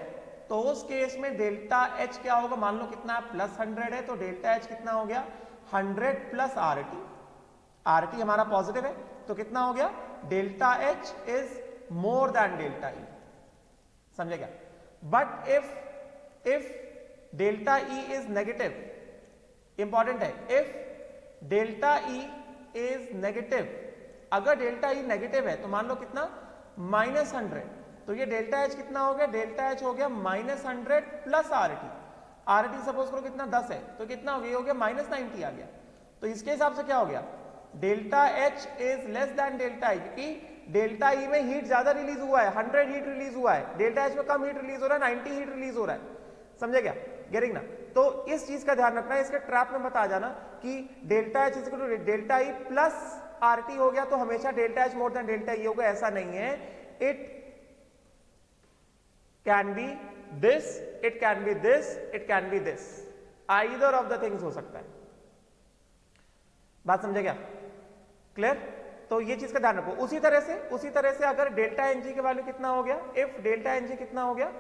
तो उस केस में डेल्टा एच क्या होगा, मान लो कितना है +100 है, तो डेल्टा एच कितना हो गया 100 plus R T, R T हमारा पॉजिटिव है तो कितना हो गया delta H is more than delta E, समझे क्या। But if delta E is negative, important है, if delta E is negative, अगर डेल्टा ई नेगेटिव है तो मान लो कितना -100, तो ये डेल्टा एच कितना हो गया, डेल्टा एच हो गया -100 plus R T, R T suppose करो कितना 10 है, तो कितना हो गया, हो गया -90 आ गया। तो इसके हिसाब से क्या हो गया, delta H is less than delta ई, क्योंकि डेल्टा ई में हीट ज्यादा रिलीज हुआ है, 100 हीट रिलीज हुआ है, डेल्टा एच में कम हीट रिलीज हो रहा है, 90 हीट रिलीज हो रहा है, समझे क्या, गेटिंग ना। तो इस चीज का ध्यान रखना है, इसके ट्रैप में मत आ जाना कि delta H is equal to delta E plus R T हो गया तो हमेशा delta H more than delta E होगा, ऐसा नहीं है। It can be this, it can be this, it can be this, either of the things हो सकता है, बात समझे क्या, क्लियर। तो ये चीज का ध्यान रखो। उसी तरह से अगर डेल्टा एन जी की वैल्यू कितना हो गया, इफ डेल्टा एन जी कितना हो गया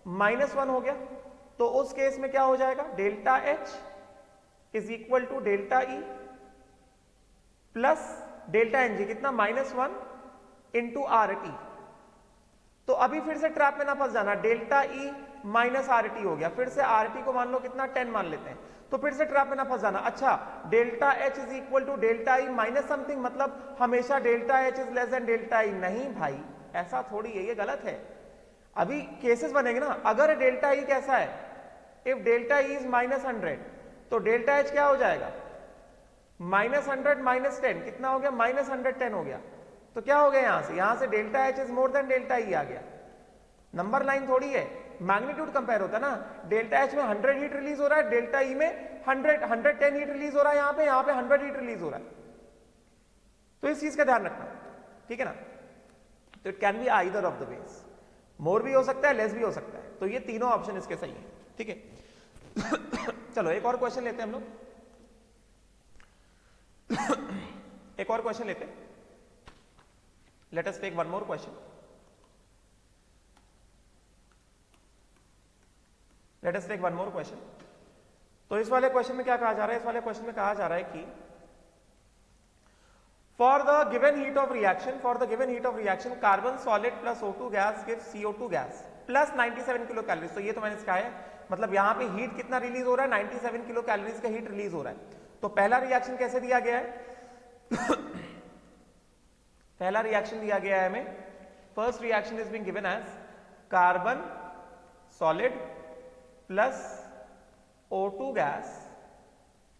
-1 हो गया, तो उस केस में क्या हो जाएगा, delta H is equal to delta E plus delta N G कितना -1 इंटू आर टी। तो अभी फिर से ट्रैप में ना फंस जाना, delta E minus are T हो गया, फिर से आर टी को मान लो कितना 10 मान लेते हैं, तो फिर से ट्रैप में ना फंस जाना। अच्छा delta H is equal to delta E minus something, मतलब हमेशा delta H is less than delta E, नहीं भाई ऐसा थोड़ी है, ये गलत है। अभी केसेस बनेंगे ना, अगर डेल्टा ई कैसा है, इफ डेल्टा ई इज -100 तो डेल्टा एच क्या हो जाएगा -100 -10 कितना हो गया -110 हो गया, तो क्या हो गया यहां से delta H is more than delta E आ गया। नंबर लाइन थोड़ी है, मैग्नीट्यूड कंपेयर होता है ना, डेल्टा एच में 100 हीट रिलीज हो रहा है, डेल्टा ई में 110 हीट रिलीज हो रहा है, यहां पे 100 हीट रिलीज हो रहा है, तो इस चीज का ध्यान रखना, ठीक है ना। तो it can be either of the ways, more भी हो सकता है, लेस भी हो सकता है, तो ये तीनों ऑप्शन इसके सही है, ठीक है। चलो एक और क्वेश्चन लेते हैं हम लोग, एक और क्वेश्चन लेते हैं, let us take one more question. Let us take one more question. तो इस वाले क्वेश्चन में क्या कहा जा रहा है, इस वाले क्वेश्चन में कहा जा रहा है कि for the given heat of reaction carbon solid plus O2 gas gives CO2 gas plus 97 kilo calories. तो ये तो मैंने सिखाया है, मतलब यहां पे हीट कितना रिलीज हो रहा है, 97 किलो कैलोरीज का हीट रिलीज हो रहा है। तो पहला रिएक्शन कैसे दिया गया है पहला रिएक्शन दिया गया है हमें, first reaction is being given as carbon solid plus O2 gas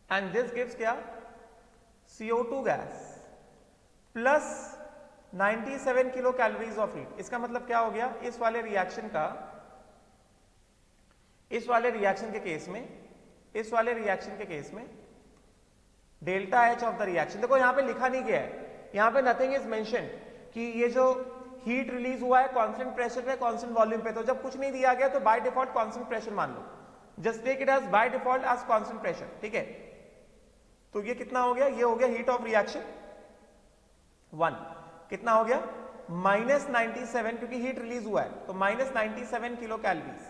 and this gives क्या, CO2 gas plus 97 kilo calories of heat. इसका मतलब क्या हो गया, इस वाले रिएक्शन के केस में delta H of the reaction, देखो यहां पे लिखा नहीं गया है, यहां पे नथिंग इज मेंशन कि ये जो हीट रिलीज हुआ है कांस्टेंट प्रेशर पे कांस्टेंट वॉल्यूम पे। तो जब कुछ नहीं दिया गया तो बाय डिफॉल्ट कांस्टेंट प्रेशर मान लो, just take it as by default as constant pressure, ठीक है। तो ये कितना हो गया, ये हो गया हीट ऑफ रिएक्शन 1, कितना हो गया -97, क्योंकि हीट रिलीज हुआ है तो -97 किलो कैलोरीज,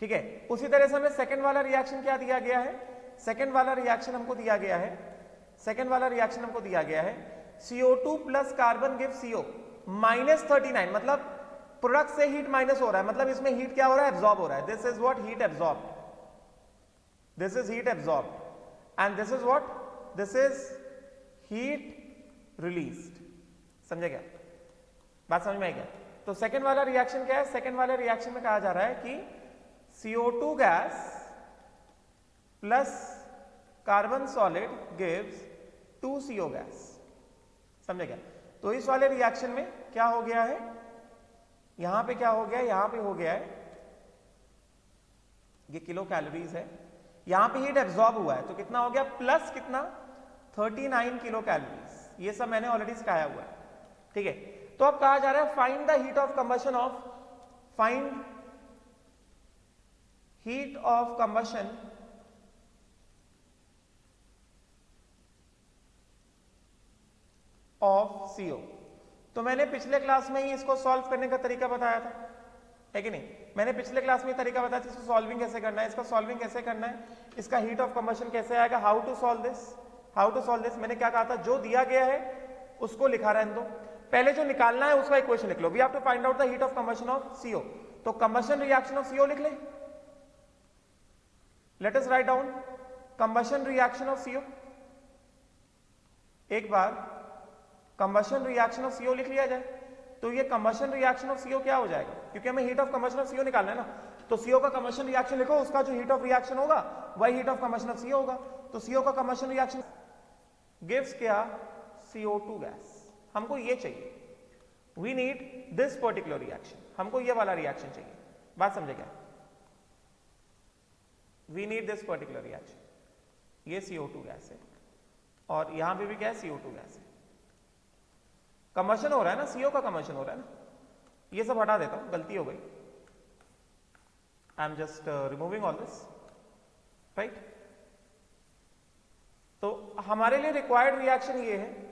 ठीक है। उसी तरह से हमें सेकंड वाला रिएक्शन क्या दिया गया है, सेकंड वाला रिएक्शन हमको दिया गया है CO2 plus carbon give CO -39, मतलब प्रोडक्ट से हीट माइनस हो रहा है, मतलब इसमें हीट क्या हो रहा है, एब्जॉर्ब हो रहा है। This is what heat absorbed, and this is what, this is heat released. समझे क्या, बात समझ में आई क्या? तो सेकंड वाला रिएक्शन क्या है, सेकंड वाले रिएक्शन में कहा जा रहा है कि CO2 gas plus carbon solid gives 2CO gas. समझे क्या? तो इस वाले रिएक्शन में क्या हो गया है, यहां पे क्या हो गया है, यहां पे हो गया है, ये किलो कैलोरीज है, यहां पे हीट एब्जॉर्ब हुआ है तो कितना हो गया, प्लस कितना 39 किलो कैलोरीज। ये सब मैंने ऑलरेडी सिखाया हुआ है, ठीक है। तो अब कहा जा रहा है find the heat of combustion of CO। तो मैंने पिछले क्लास में ही इसको सॉल्व करने का तरीका बताया था, है कि नहीं? मैंने पिछले क्लास में तरीका बताया था इसको सॉल्विंग कैसे करना है, इसका सॉल्विंग कैसे करना है, इसका हीट ऑफ कंबशन कैसे आएगा, हाउ टू सॉल्व दिस। मैंने क्या कहा था, जो दिया गया है उसको लिखा रहने दो, पहले जो निकालना है उसका इक्वेशन लिख लो। We have to find out the heat of combustion of CO। तो कंबशन रिएक्शन ऑफ CO लिख ले, let us write down combustion reaction of CO। एक बार कंबशन रिएक्शन ऑफ CO लिख लिया जाए तो ये कंबशन रिएक्शन ऑफ CO क्या हो जाएगा, क्योंकि हमें heat of combustion of CO निकालना है ना। तो CO का कंबशन रिएक्शन लिखो, उसका जो हीट ऑफ रिएक्शन होगा वही heat of combustion of CO होगा। तो CO का कंबशन रिएक्शन गिव्स क्या, CO2 गैस। हमको ये चाहिए, we need this particular reaction, हमको ये वाला रिएक्शन चाहिए। बात समझे क्या, we need this particular reaction, ये CO2 गैस है और यहां पे भी क्या है, CO2 गैस है। कंबशन हो रहा है ना, CO का कंबशन हो रहा है ना। ये सब हटा देता हूं, गलती हो गई, I am just removing all this, right. तो हमारे लिए रिक्वायर्ड रिएक्शन ये है,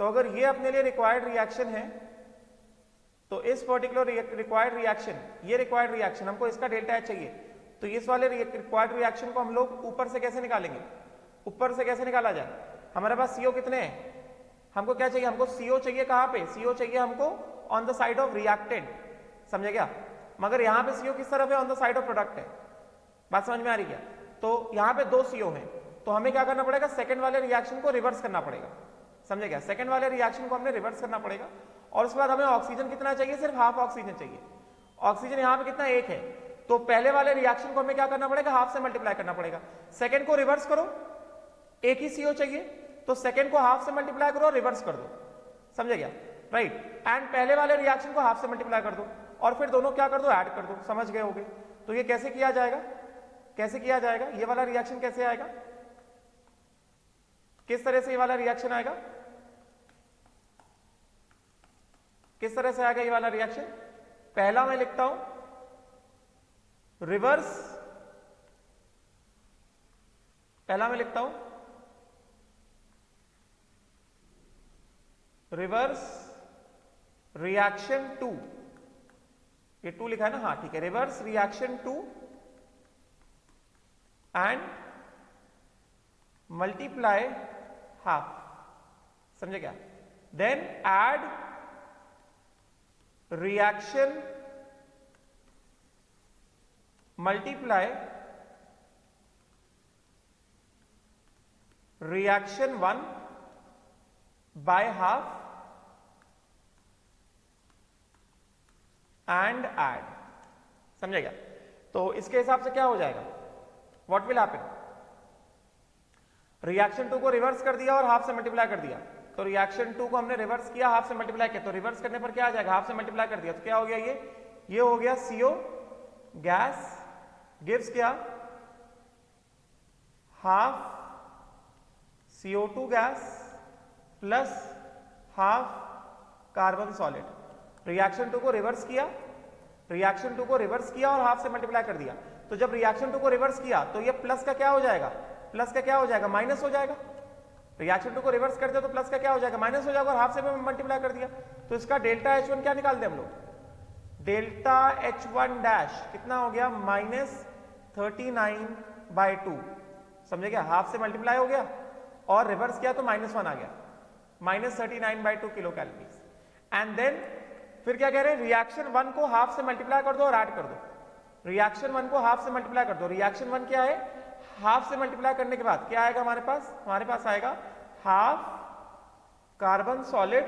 तो अगर ये अपने लिए रिक्वायर्ड रिएक्शन है तो इस पर्टिकुलर रिक्वायर्ड रिएक्शन, ये रिक्वायर्ड रिएक्शन हमको इसका डेल्टा H चाहिए। तो इस वाले रिक्वायर्ड रिएक्शन को हम लोग ऊपर से कैसे निकालेंगे, ऊपर से कैसे निकाला जाए, हमारे पास CO कितने हैं, हमको क्या चाहिए, हमको CO चाहिए कहां पे, CO चाहिए हमको on the side of reactant. समझे क्या, मगर यहां पे CO किस तरफ है, on the side of product है। बात समझ में आ रही क्या? तो यहां पे 2 CO हैं, तो हमें क्या करना पड़ेगा, सेकंड वाले रिएक्शन को रिवर्स करना पड़ेगा। समझे क्या, सेकंड वाले रिएक्शन को हमने रिवर्स करना पड़ेगा और उसके बाद हमें ऑक्सीजन कितना चाहिए, सिर्फ हाफ ऑक्सीजन चाहिए। ऑक्सीजन यहां पे कितना, 1 है। तो पहले वाले रिएक्शन को हमें क्या करना पड़ेगा, हाफ से मल्टीप्लाई करना पड़ेगा। सेकंड को रिवर्स करो, 1 ही CO चाहिए, तो सेकंड को हाफ से मल्टीप्लाई करो और रिवर्स कर दो। समझे क्या, राइट। एंड पहले वाले रिएक्शन को हाफ से मल्टीप्लाई कर दो और फिर दोनों क्या कर दो, ऐड कर दो। समझ गए होगे? तो ये कैसे किया जाएगा, कैसे किया जाएगा, ये वाला रिएक्शन कैसे आएगा, किस तरह से ये वाला रिएक्शन आएगा, किस तरह से आएगा ये वाला रिएक्शन। पहला मैं लिखता हूं रिवर्स, पहला मैं लिखता हूं रिवर्स रिएक्शन 2, ये 2 लिखा है ना, हाँ ठीक है, reverse reaction 2 and multiply half, समझे क्या? Then add reaction multiply reaction 1 by half and add, समझेगा? तो इसके हिसाब से क्या हो जाएगा, व्हाट विल हैपन? रिएक्शन 2 को रिवर्स कर दिया और हाफ से मल्टीप्लाई कर दिया, तो रिएक्शन 2 को हमने रिवर्स किया, हाफ से मल्टीप्लाई किया, तो रिवर्स करने पर क्या आ जाएगा, हाफ से मल्टीप्लाई कर दिया, तो क्या हो गया, ये हो गया CO गैस गिव्स क्या, half CO2 gas plus half carbon solid. Reaction 2 को रिवर्स किया, रिएक्शन 2 को रिवर्स किया और हाफ से मल्टीप्लाई कर दिया, तो जब रिएक्शन 2 को रिवर्स किया तो ये प्लस का क्या हो जाएगा, प्लस का क्या हो जाएगा, माइनस हो जाएगा। रिएक्शन 2 को रिवर्स कर दिया तो प्लस का क्या हो जाएगा, माइनस हो जाएगा, और हाफ से मल्टीप्लाई कर दिया, तो इसका डेल्टा H1 क्या निकाल दे हम लोग, डेल्टा H1 डैश कितना हो गया, -39/2, समझे क्या? हाफ से मल्टीप्लाई हो गया और रिवर्स किया तो -1 आ गया, -39/2 किलो कैलोरीज। एंड देन फिर क्या कह रहे हैं, रिएक्शन 1 को हाफ से मल्टीप्लाई कर दो और ऐड कर दो, रिएक्शन 1 को हाफ से मल्टीप्लाई कर दो, रिएक्शन 1 क्या है, हाफ से मल्टीप्लाई करने के बाद क्या आएगा हमारे पास आएगा हाफ कार्बन सॉलिड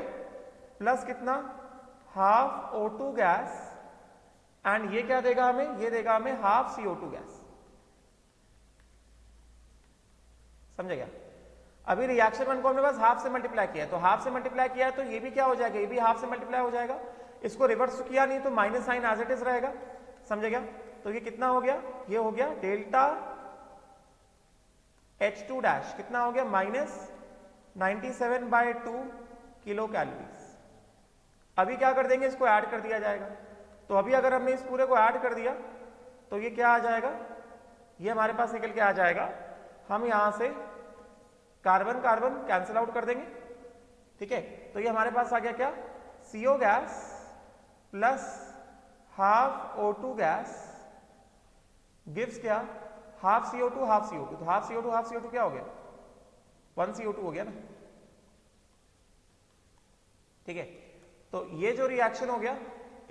प्लस कितना, हाफ O2 गैस, एंड ये क्या देगा हमें, ये देगा हमें हाफ CO2 गैस, समझे क्या? अभी रिएक्शन 1 को हमने बस हाफ से मल्टीप्लाई किया है, तो हाफ से मल्टीप्लाई किया है तो ये भी क्या हो जाएगा, ये भी हाफ से मल्टीप्लाई हो जाएगा, इसको रिवर्स किया नहीं तो minus sign as it is रहेगा, समझे क्या? तो ये कितना हो गया, ये हो गया डेल्टा H2 डैश कितना हो गया, -97/2 किलो कैलोरीज। अभी क्या कर देंगे, इसको ऐड कर दिया जाएगा, तो अभी अगर हमने इस पूरे को ऐड कर दिया तो ये क्या आ जाएगा, ये हमारे पास निकल के आ जाएगा, हम यहां से कार्बन कार्बन कैंसिल आउट कर देंगे, ठीक है? तो ये हमारे पास आ गया क्या, CO gas plus half O2 gas gives क्या, हाफ CO2 हाफ CO2, तो हाफ CO2 क्या हो गया, 1 CO2 हो गया ना, ठीक है? तो ये जो रिएक्शन हो गया,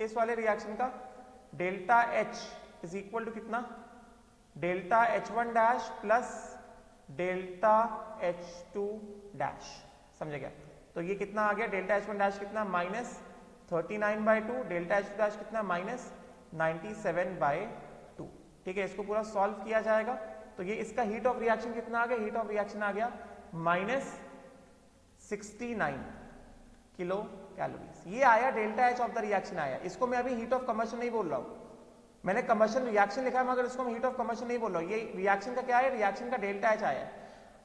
इस वाले रिएक्शन का delta H is equal to कितना, delta H1 dash plus delta H2 dash, समझे क्या? तो ये कितना आ गया, डेल्टा H1 डैश कितना, -39/2, डेल्टा H2 डैश कितना, -97/2, ठीक है? इसको पूरा सॉल्व किया जाएगा तो ये इसका हीट ऑफ रिएक्शन कितना आ गया, हीट ऑफ रिएक्शन आ गया -69 किलो कैलोरीज। ये आया delta H of the reaction आया, इसको मैं अभी हीट ऑफ कंबशन नहीं बोल रहा हूं, मैंने कंबशन रिएक्शन लिखा है मगर इसको मैं हीट ऑफ कंबशन नहीं बोल रहा हूं, ये रिएक्शन का क्या है, रिएक्शन का डेल्टा H आया है।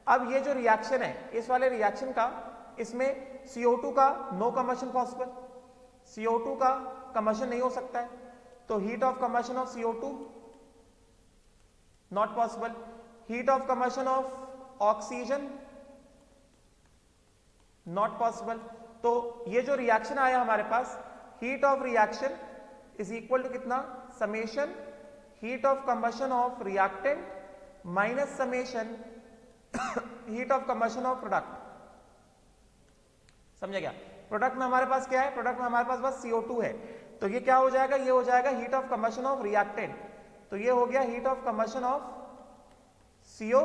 अब ये जो रिएक्शन है, इस वाले रिएक्शन का, इसमें CO2 का नो कंबशन पॉसिबल, CO2 का कंबशन नहीं हो सकता है, तो heat of combustion of CO2 not possible, heat of combustion of oxygen not possible. तो ये जो रिएक्शन आया हमारे पास, heat of reaction is equal to कितना, summation heat of combustion of reactant minus summation heat of combustion of product, समझे क्या? Product में हमारे पास क्या है, प्रोडक्ट में हमारे पास बस CO2 है, तो ये क्या हो जाएगा, ये हो जाएगा heat of combustion of reactant, तो ये हो गया heat of combustion of CO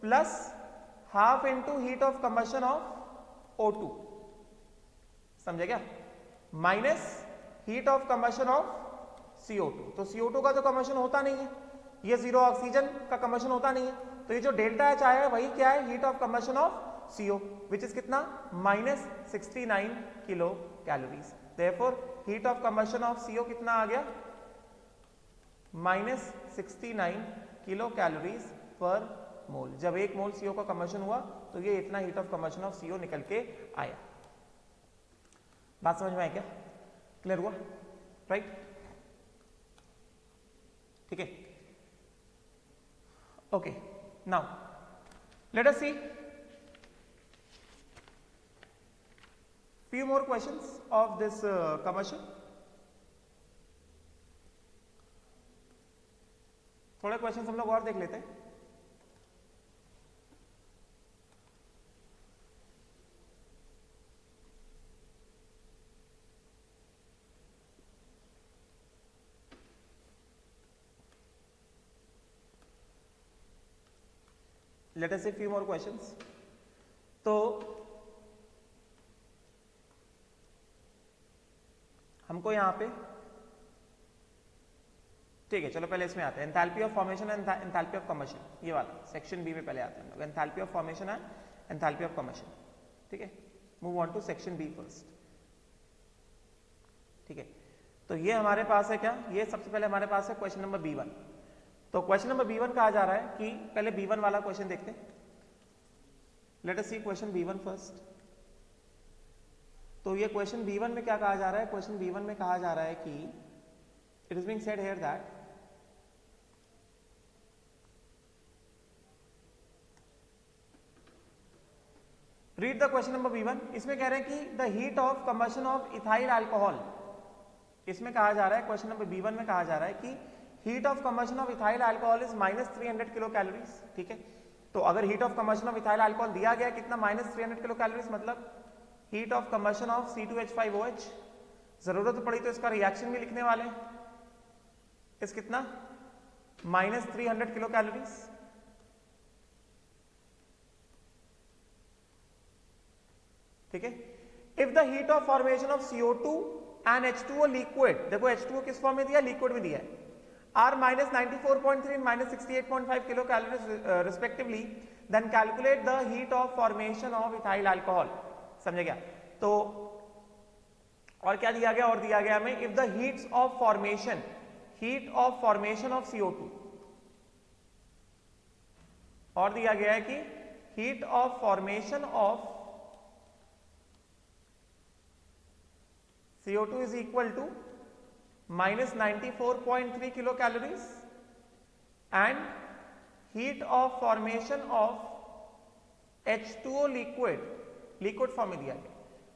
plus half into heat of combustion of O2, समझे क्या, minus heat of combustion of CO2, तो CO2 का तो कंबशन होता नहीं है, ये जीरो ऑक्सीजन का कंबशन होता नहीं है, तो ये जो डेल्टा H आया है वही क्या है, heat of combustion of CO, which is कितना, -69 kilo calories. Therefore heat of combustion of CO कितना आ गया, -69 किलो कैलोरीज पर मोल। जब 1 मोल CO का कंबशन हुआ तो ये इतना heat of combustion of CO निकल के आया। बात समझ में आई क्या, क्लियर हुआ, राइट? ठीक है, okay, now let us see few more questions of this combustion. थोड़े क्वेश्चन हम लोग और देख लेते हैं। Let us see few more questions. तो हमको यहां पे ठीक है, चलो पहले इसमें आते हैं, enthalpy of formation and enthalpy of combustion, ये वाला सेक्शन बी में पहले आते हैं, enthalpy of formation and enthalpy of combustion. ठीक है, move on to section B first. ठीक है, तो ये हमारे पास है क्या, ये सबसे पहले हमारे पास है क्वेश्चन नंबर B1। तो क्वेश्चन नंबर B1 कहा जा रहा है कि पहले B1 वाला क्वेश्चन देखते हैं। लेट अस सी क्वेश्चन B1 फर्स्ट। तो ये क्वेश्चन B1 में क्या कहा जा रहा है, क्वेश्चन B1 में कहा जा रहा है कि it is being said here that read the question number B1। इसमें कह रहे हैं कि the heat of combustion of ethyl alcohol, इसमें कहा जा रहा है क्वेश्चन नंबर B1 में कहा जा रहा है कि heat of combustion of ethyl alcohol is -300 kilo calories. ठीक है, तो अगर heat of combustion of ethyl alcohol दिया गया कितना, -300 किलो कैलोरीज, मतलब heat of combustion of C2H5OH, जरूरत पड़ी तो इसका रिएक्शन भी लिखने वाले हैं, इस कितना -300 किलो कैलोरीज। ठीक है, if the heat of formation of CO2 and H2O liquid, देखो H2O किस फॉर्म में दिया, लिक्विड में दिया है, are -94.3 and -68.5 kilo calories respectively, then calculate the heat of formation of ethyl alcohol. समझे क्या? तो और क्या दिया गया, और दिया गया हमें if the heat of formation of CO2, और दिया गया है कि heat of formation of CO2 is equal to -94.3 kilo calories and heat of formation of H2O liquid form में दिया गया,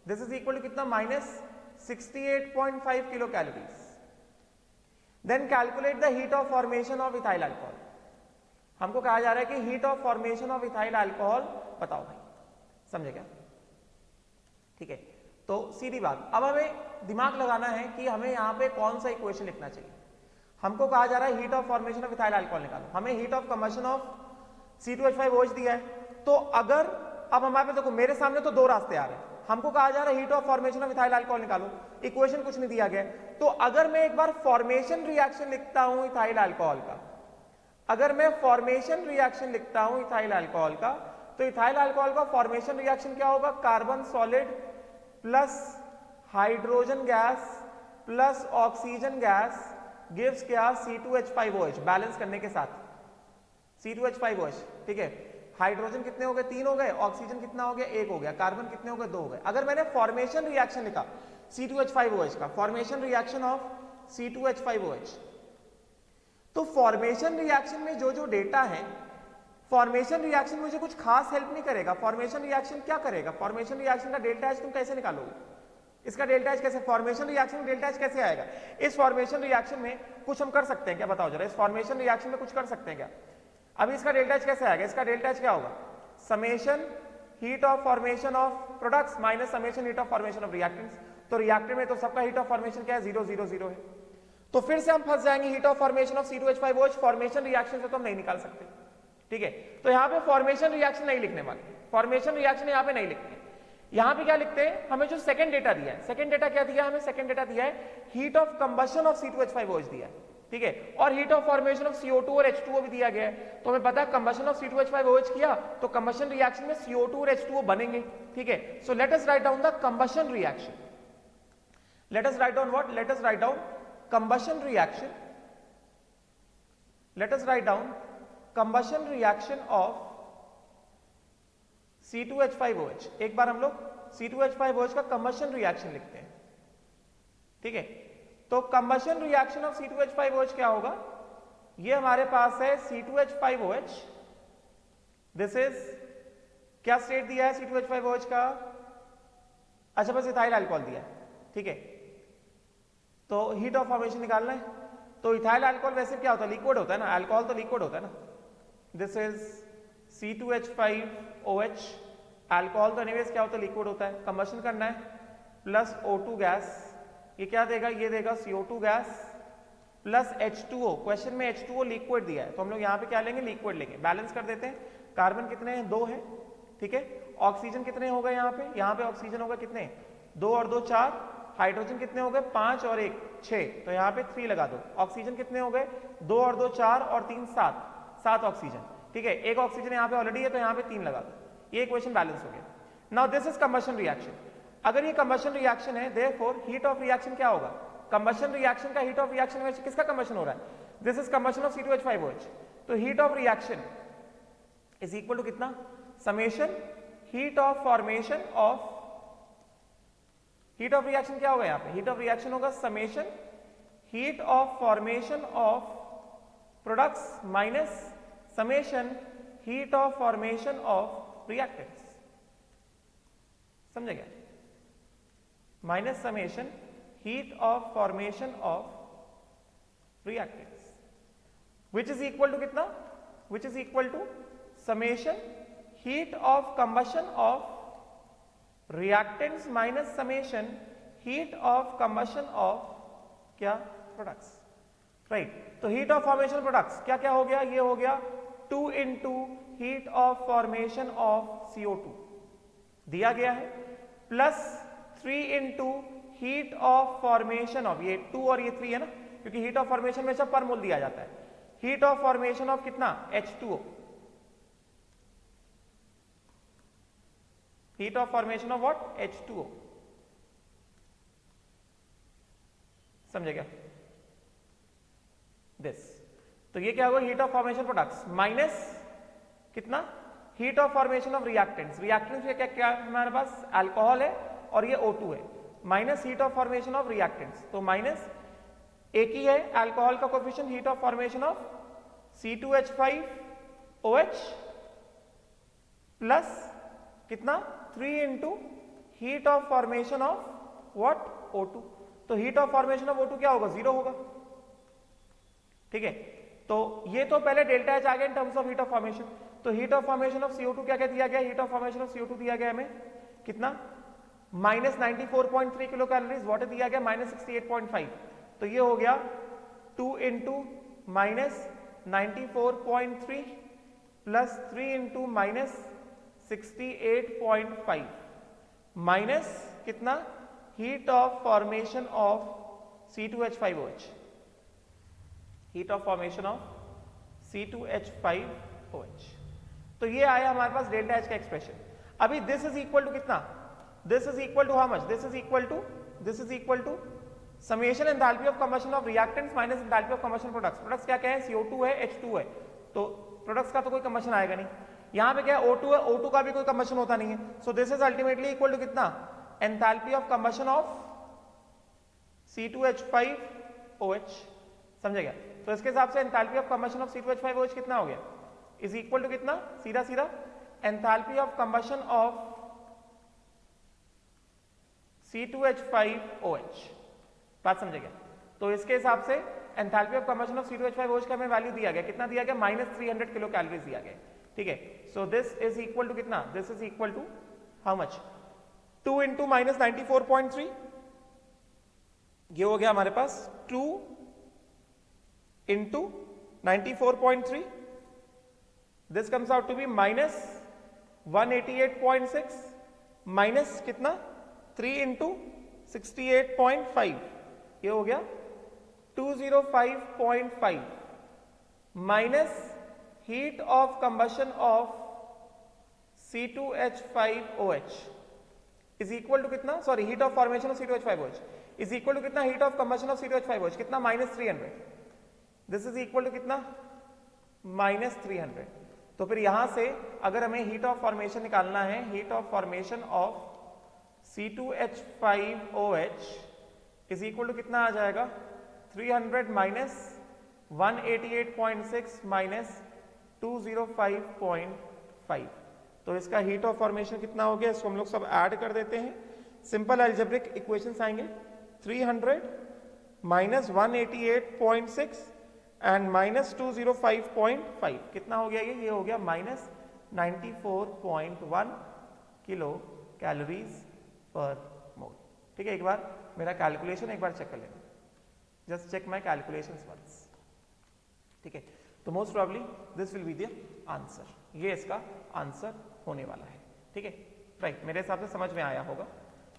दिस इज इक्वल टू कितना, -68.5 kilo calories. Then calculate the heat of formation of ethyl alcohol. हमको कहा जा रहा है कि heat of formation of ethyl alcohol बताओ भाई, समझे क्या? ठीक है, तो सीधी बात, अब हमें दिमाग लगाना है कि हमें यहां पे कौन सा इक्वेशन लिखना चाहिए। हमको कहा जा रहा है heat of formation of ethyl alcohol निकालो, हमें heat of combustion of C2H5OH दिया है, तो अगर अब हमारे पे देखो मेरे सामने तो दो रास्ते आ रहे हैं, हमको कहा जा रहा है heat of formation of ethyl alcohol निकालो, इक्वेशन कुछ नहीं दिया गया, तो अगर मैं एक बार फॉर्मेशन रिएक्शन लिखता हूं इथाइल अल्कोहल का, अगर मैं फॉर्मेशन रिएक्शन लिखता हूं इथाइल अल्कोहल का, तो इथाइल अल्कोहल का फॉर्मेशन रिएक्शन क्या होगा, carbon solid plus hydrogen gas plus oxygen gas gives क्या, C2H5OH, बैलेंस करने के साथ C2H5OH। ठीक है, हाइड्रोजन कितने हो गए, 3 हो गए, ऑक्सीजन कितना हो गया, 1 हो गया, कार्बन कितने हो गए, 2 हो गए। अगर मैंने फॉर्मेशन रिएक्शन लिखा C2H5OH का, फॉर्मेशन रिएक्शन ऑफ C2H5OH, तो फॉर्मेशन रिएक्शन में जो जो डेटा है, फॉर्मेशन रिएक्शन मुझे कुछ खास हेल्प नहीं करेगा। फॉर्मेशन रिएक्शन क्या करेगा, फॉर्मेशन रिएक्शन का डेल्टा एच तुम कैसे निकालोगे, इसका डेल्टा एच कैसे, फॉर्मेशन रिएक्शन में डेल्टा एच कैसे आएगा? इस फॉर्मेशन रिएक्शन में कुछ हम कर सकते हैं क्या, बताओ जरा, इस फॉर्मेशन रिएक्शन में कुछ कर सकते हैं क्या? अभी इसका डेल्टा एच कैसे आएगा, इसका डेल्टा एच क्या होगा, summation heat of formation of products minus summation heat of formation of reactants. तो रिएक्टेंट में तो सबका हीट ऑफ फॉर्मेशन क्या है, 0 0 0 है, तो फिर से हम फंस जाएंगे heat of formation of C2H5OH, formation reaction से तो हम नहीं निकाल सकते। ठीक है, तो यहां पे फॉर्मेशन रिएक्शन नहीं लिखने वाले, फॉर्मेशन रिएक्शन यहां पे नहीं लिखते, यहां पे क्या लिखते हैं, हमें जो सेकंड डेटा दिया है, सेकंड डेटा क्या दिया, हमें सेकंड डेटा दिया है heat of combustion of C2H5OH दिया है। ठीक है, और heat of formation of CO2 और H2O भी दिया गया है, तो हमें पता है कंबशन ऑफ C2H5OH किया तो कंबशन रिएक्शन में CO2 और H2O बनेंगे। ठीक है, so let us write down the combustion reaction, late us write down what, late us write down combustion reaction, late us write down combustion reaction of C2H5OH। एक बार हम लोग C2H5OH का combustion reaction लिखते हैं। ठीक है, तो कंबशन रिएक्शन ऑफ C2H5OH क्या होगा, ये हमारे पास है C2H5OH, दिस इज क्या स्टेट दिया है C2H5OH का, अच्छा बस इथाइल अल्कोहल दिया है। ठीक है, तो हीट ऑफ फॉर्मेशन निकालना है, तो इथाइल अल्कोहल वैसे क्या होता है, लिक्विड होता है ना, अल्कोहल तो लिक्विड होता है ना। दिस इज C2H5OH, अल्कोहल तो एनीवेज क्या होता है, लिक्विड होता है। कंबशन करना है प्लस O2 गैस, ये क्या देगा, ये देगा CO2 gas plus H2O। Question में H2O लिक्विड दिया है तो हम लोग यहाँ पे क्या लेंगे, लिक्विड लेंगे। बैलेंस कर देते हैं, कार्बन कितने हैं, 2 है, ठीक है। ऑक्सीजन कितने हो गए यहाँ पे ऑक्सीजन होगा कितने, 2 और 2 4, हाइड्रोजन कितने हो गए, 5 और 1 6, तो यहाँ पे 3 लगा दो। ऑक्सीजन कितने हो गए, 2 और 2 4 और 3 7 ऑक्सीजन, ठीक है। एक ऑक्सीजन यहाँ पे ऑलरेडी है तो यहाँ पे 3 लगा दो। ये इक्वेशन बैलेंस हो गया। Now this is combustion reaction. अगर ये कंबशन रिएक्शन है, देयरफॉर हीट ऑफ रिएक्शन क्या होगा, कंबशन रिएक्शन का हीट ऑफ रिएक्शन में किसका कंबशन हो रहा है, this is combustion of C2H5OH। तो heat of reaction is equal to कितना, summation heat of formation of, heat of reaction क्या होगा यहाँ पे, हीट ऑफ रिएक्शन होगा summation heat of formation of products minus summation heat of formation of reactants. समझे क्या, minus summation heat of formation of reactants which is equal to कितना, which is equal to summation heat of combustion of reactants minus summation heat of combustion of क्या, products, right. तो heat of formation products क्या क्या हो गया, ये हो गया 2 into heat of formation of CO2 दिया गया है, plus 3 into heat of formation of, ये 2 और ये 3 है ना, क्योंकि हीट ऑफ फॉर्मेशन में सब पर मोल दिया जाता है। हीट ऑफ फॉर्मेशन ऑफ कितना, H2O, heat of formation of what, H2O। समझे क्या, दिस, तो ये क्या होगा, heat of formation products minus कितना, heat of formation of reactants, reactants में क्या क्या हमारे पास, अल्कोहल है और ये O2 है, minus heat of formation of reactants, तो माइनस एक ही है अल्कोहल का coefficient, heat of formation of C2H5OH plus कितना 3 into heat of formation of what, O2। तो heat of formation of O2 क्या होगा, 0 होगा, ठीक है। तो ये तो पहले डेल्टा H आ गया in terms of heat of formation. तो heat of formation of CO2 क्या क्या दिया गया, heat of formation of CO2 दिया गया हमें कितना, माइनस 94.3 किलो कैलोरीज, वाटर दिया गया माइनस 68.5, तो ये हो गया 2 into minus 94.3 plus 3 into minus 68.5 minus कितना, heat of formation of C2H5OH, heat of formation of C2H5OH। तो ये आया हमारे पास डेल्टा H का एक्सप्रेशन। अभी दिस इज इक्वल टू कितना, this is equal to how much, this is equal to summation enthalpy of combustion of reactants minus enthalpy of combustion products. Products क्या क्या है, CO2 है, H2 है, तो products का तो कोई कंबशन आएगा नहीं। यहाँ पे क्या है, O2 है, O2 का भी कोई कंबशन होता नहीं है। So this is ultimately equal to कितना, enthalpy of combustion of C2H5OH। समझेगा, तो इसके हिसाब से enthalpy of combustion of C2H5OH कितना हो गया, इज इक्वल टू कितना, सीधा सीधा enthalpy of combustion of C2H5OH। बात समझेगा, तो इसके हिसाब से enthalpy of combustion of C2H5OH का हमें वैल्यू दिया गया, कितना दिया गया, माइनस 300 किलो कैलोरीज दिया गया, ठीक है। So this is equal to कितना, this is equal to how much, 2 into minus 94.3, ये हो गया हमारे पास 2 into 94.3, this comes out to be minus 188.6 minus कितना 3 इंटू 68.5, ये हो गया 205.5 minus heat of combustion of C2H5OH is equal to कितना, sorry heat of formation of C2H5OH is equal to कितना, heat of combustion of C2H5OH कितना, minus 300, this is equal to कितना, minus 300। तो फिर यहां से अगर हमें हीट ऑफ फॉर्मेशन निकालना है, heat of formation of C2H5OH is equal to कितना आ जाएगा, 300 माइनस 188.6 माइनस 205.5। तो इसका हीट ऑफ फॉर्मेशन कितना हो गया, इसको हम लोग सब ऐड कर देते हैं, सिंपल अलजेब्रिक इक्वेशंस आएंगे, 300 माइनस 188.6 एंड माइनस 205.5, कितना हो गया ये हो गया माइनस 94.1 किलो कैलोरीज पर मोल। ठीक है, एक बार मेरा कैलकुलेशन एक बार चेक कर लेना, just check my calculations once. ठीक है, तो most probably this will be the answer, ये इसका आंसर होने वाला है। ठीक है, राइट, मेरे हिसाब से समझ में आया होगा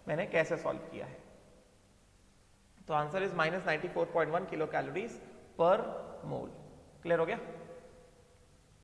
मैंने कैसे सॉल्व किया है। तो answer is minus 94.1 kilo calories पर मोल। क्लियर हो गया?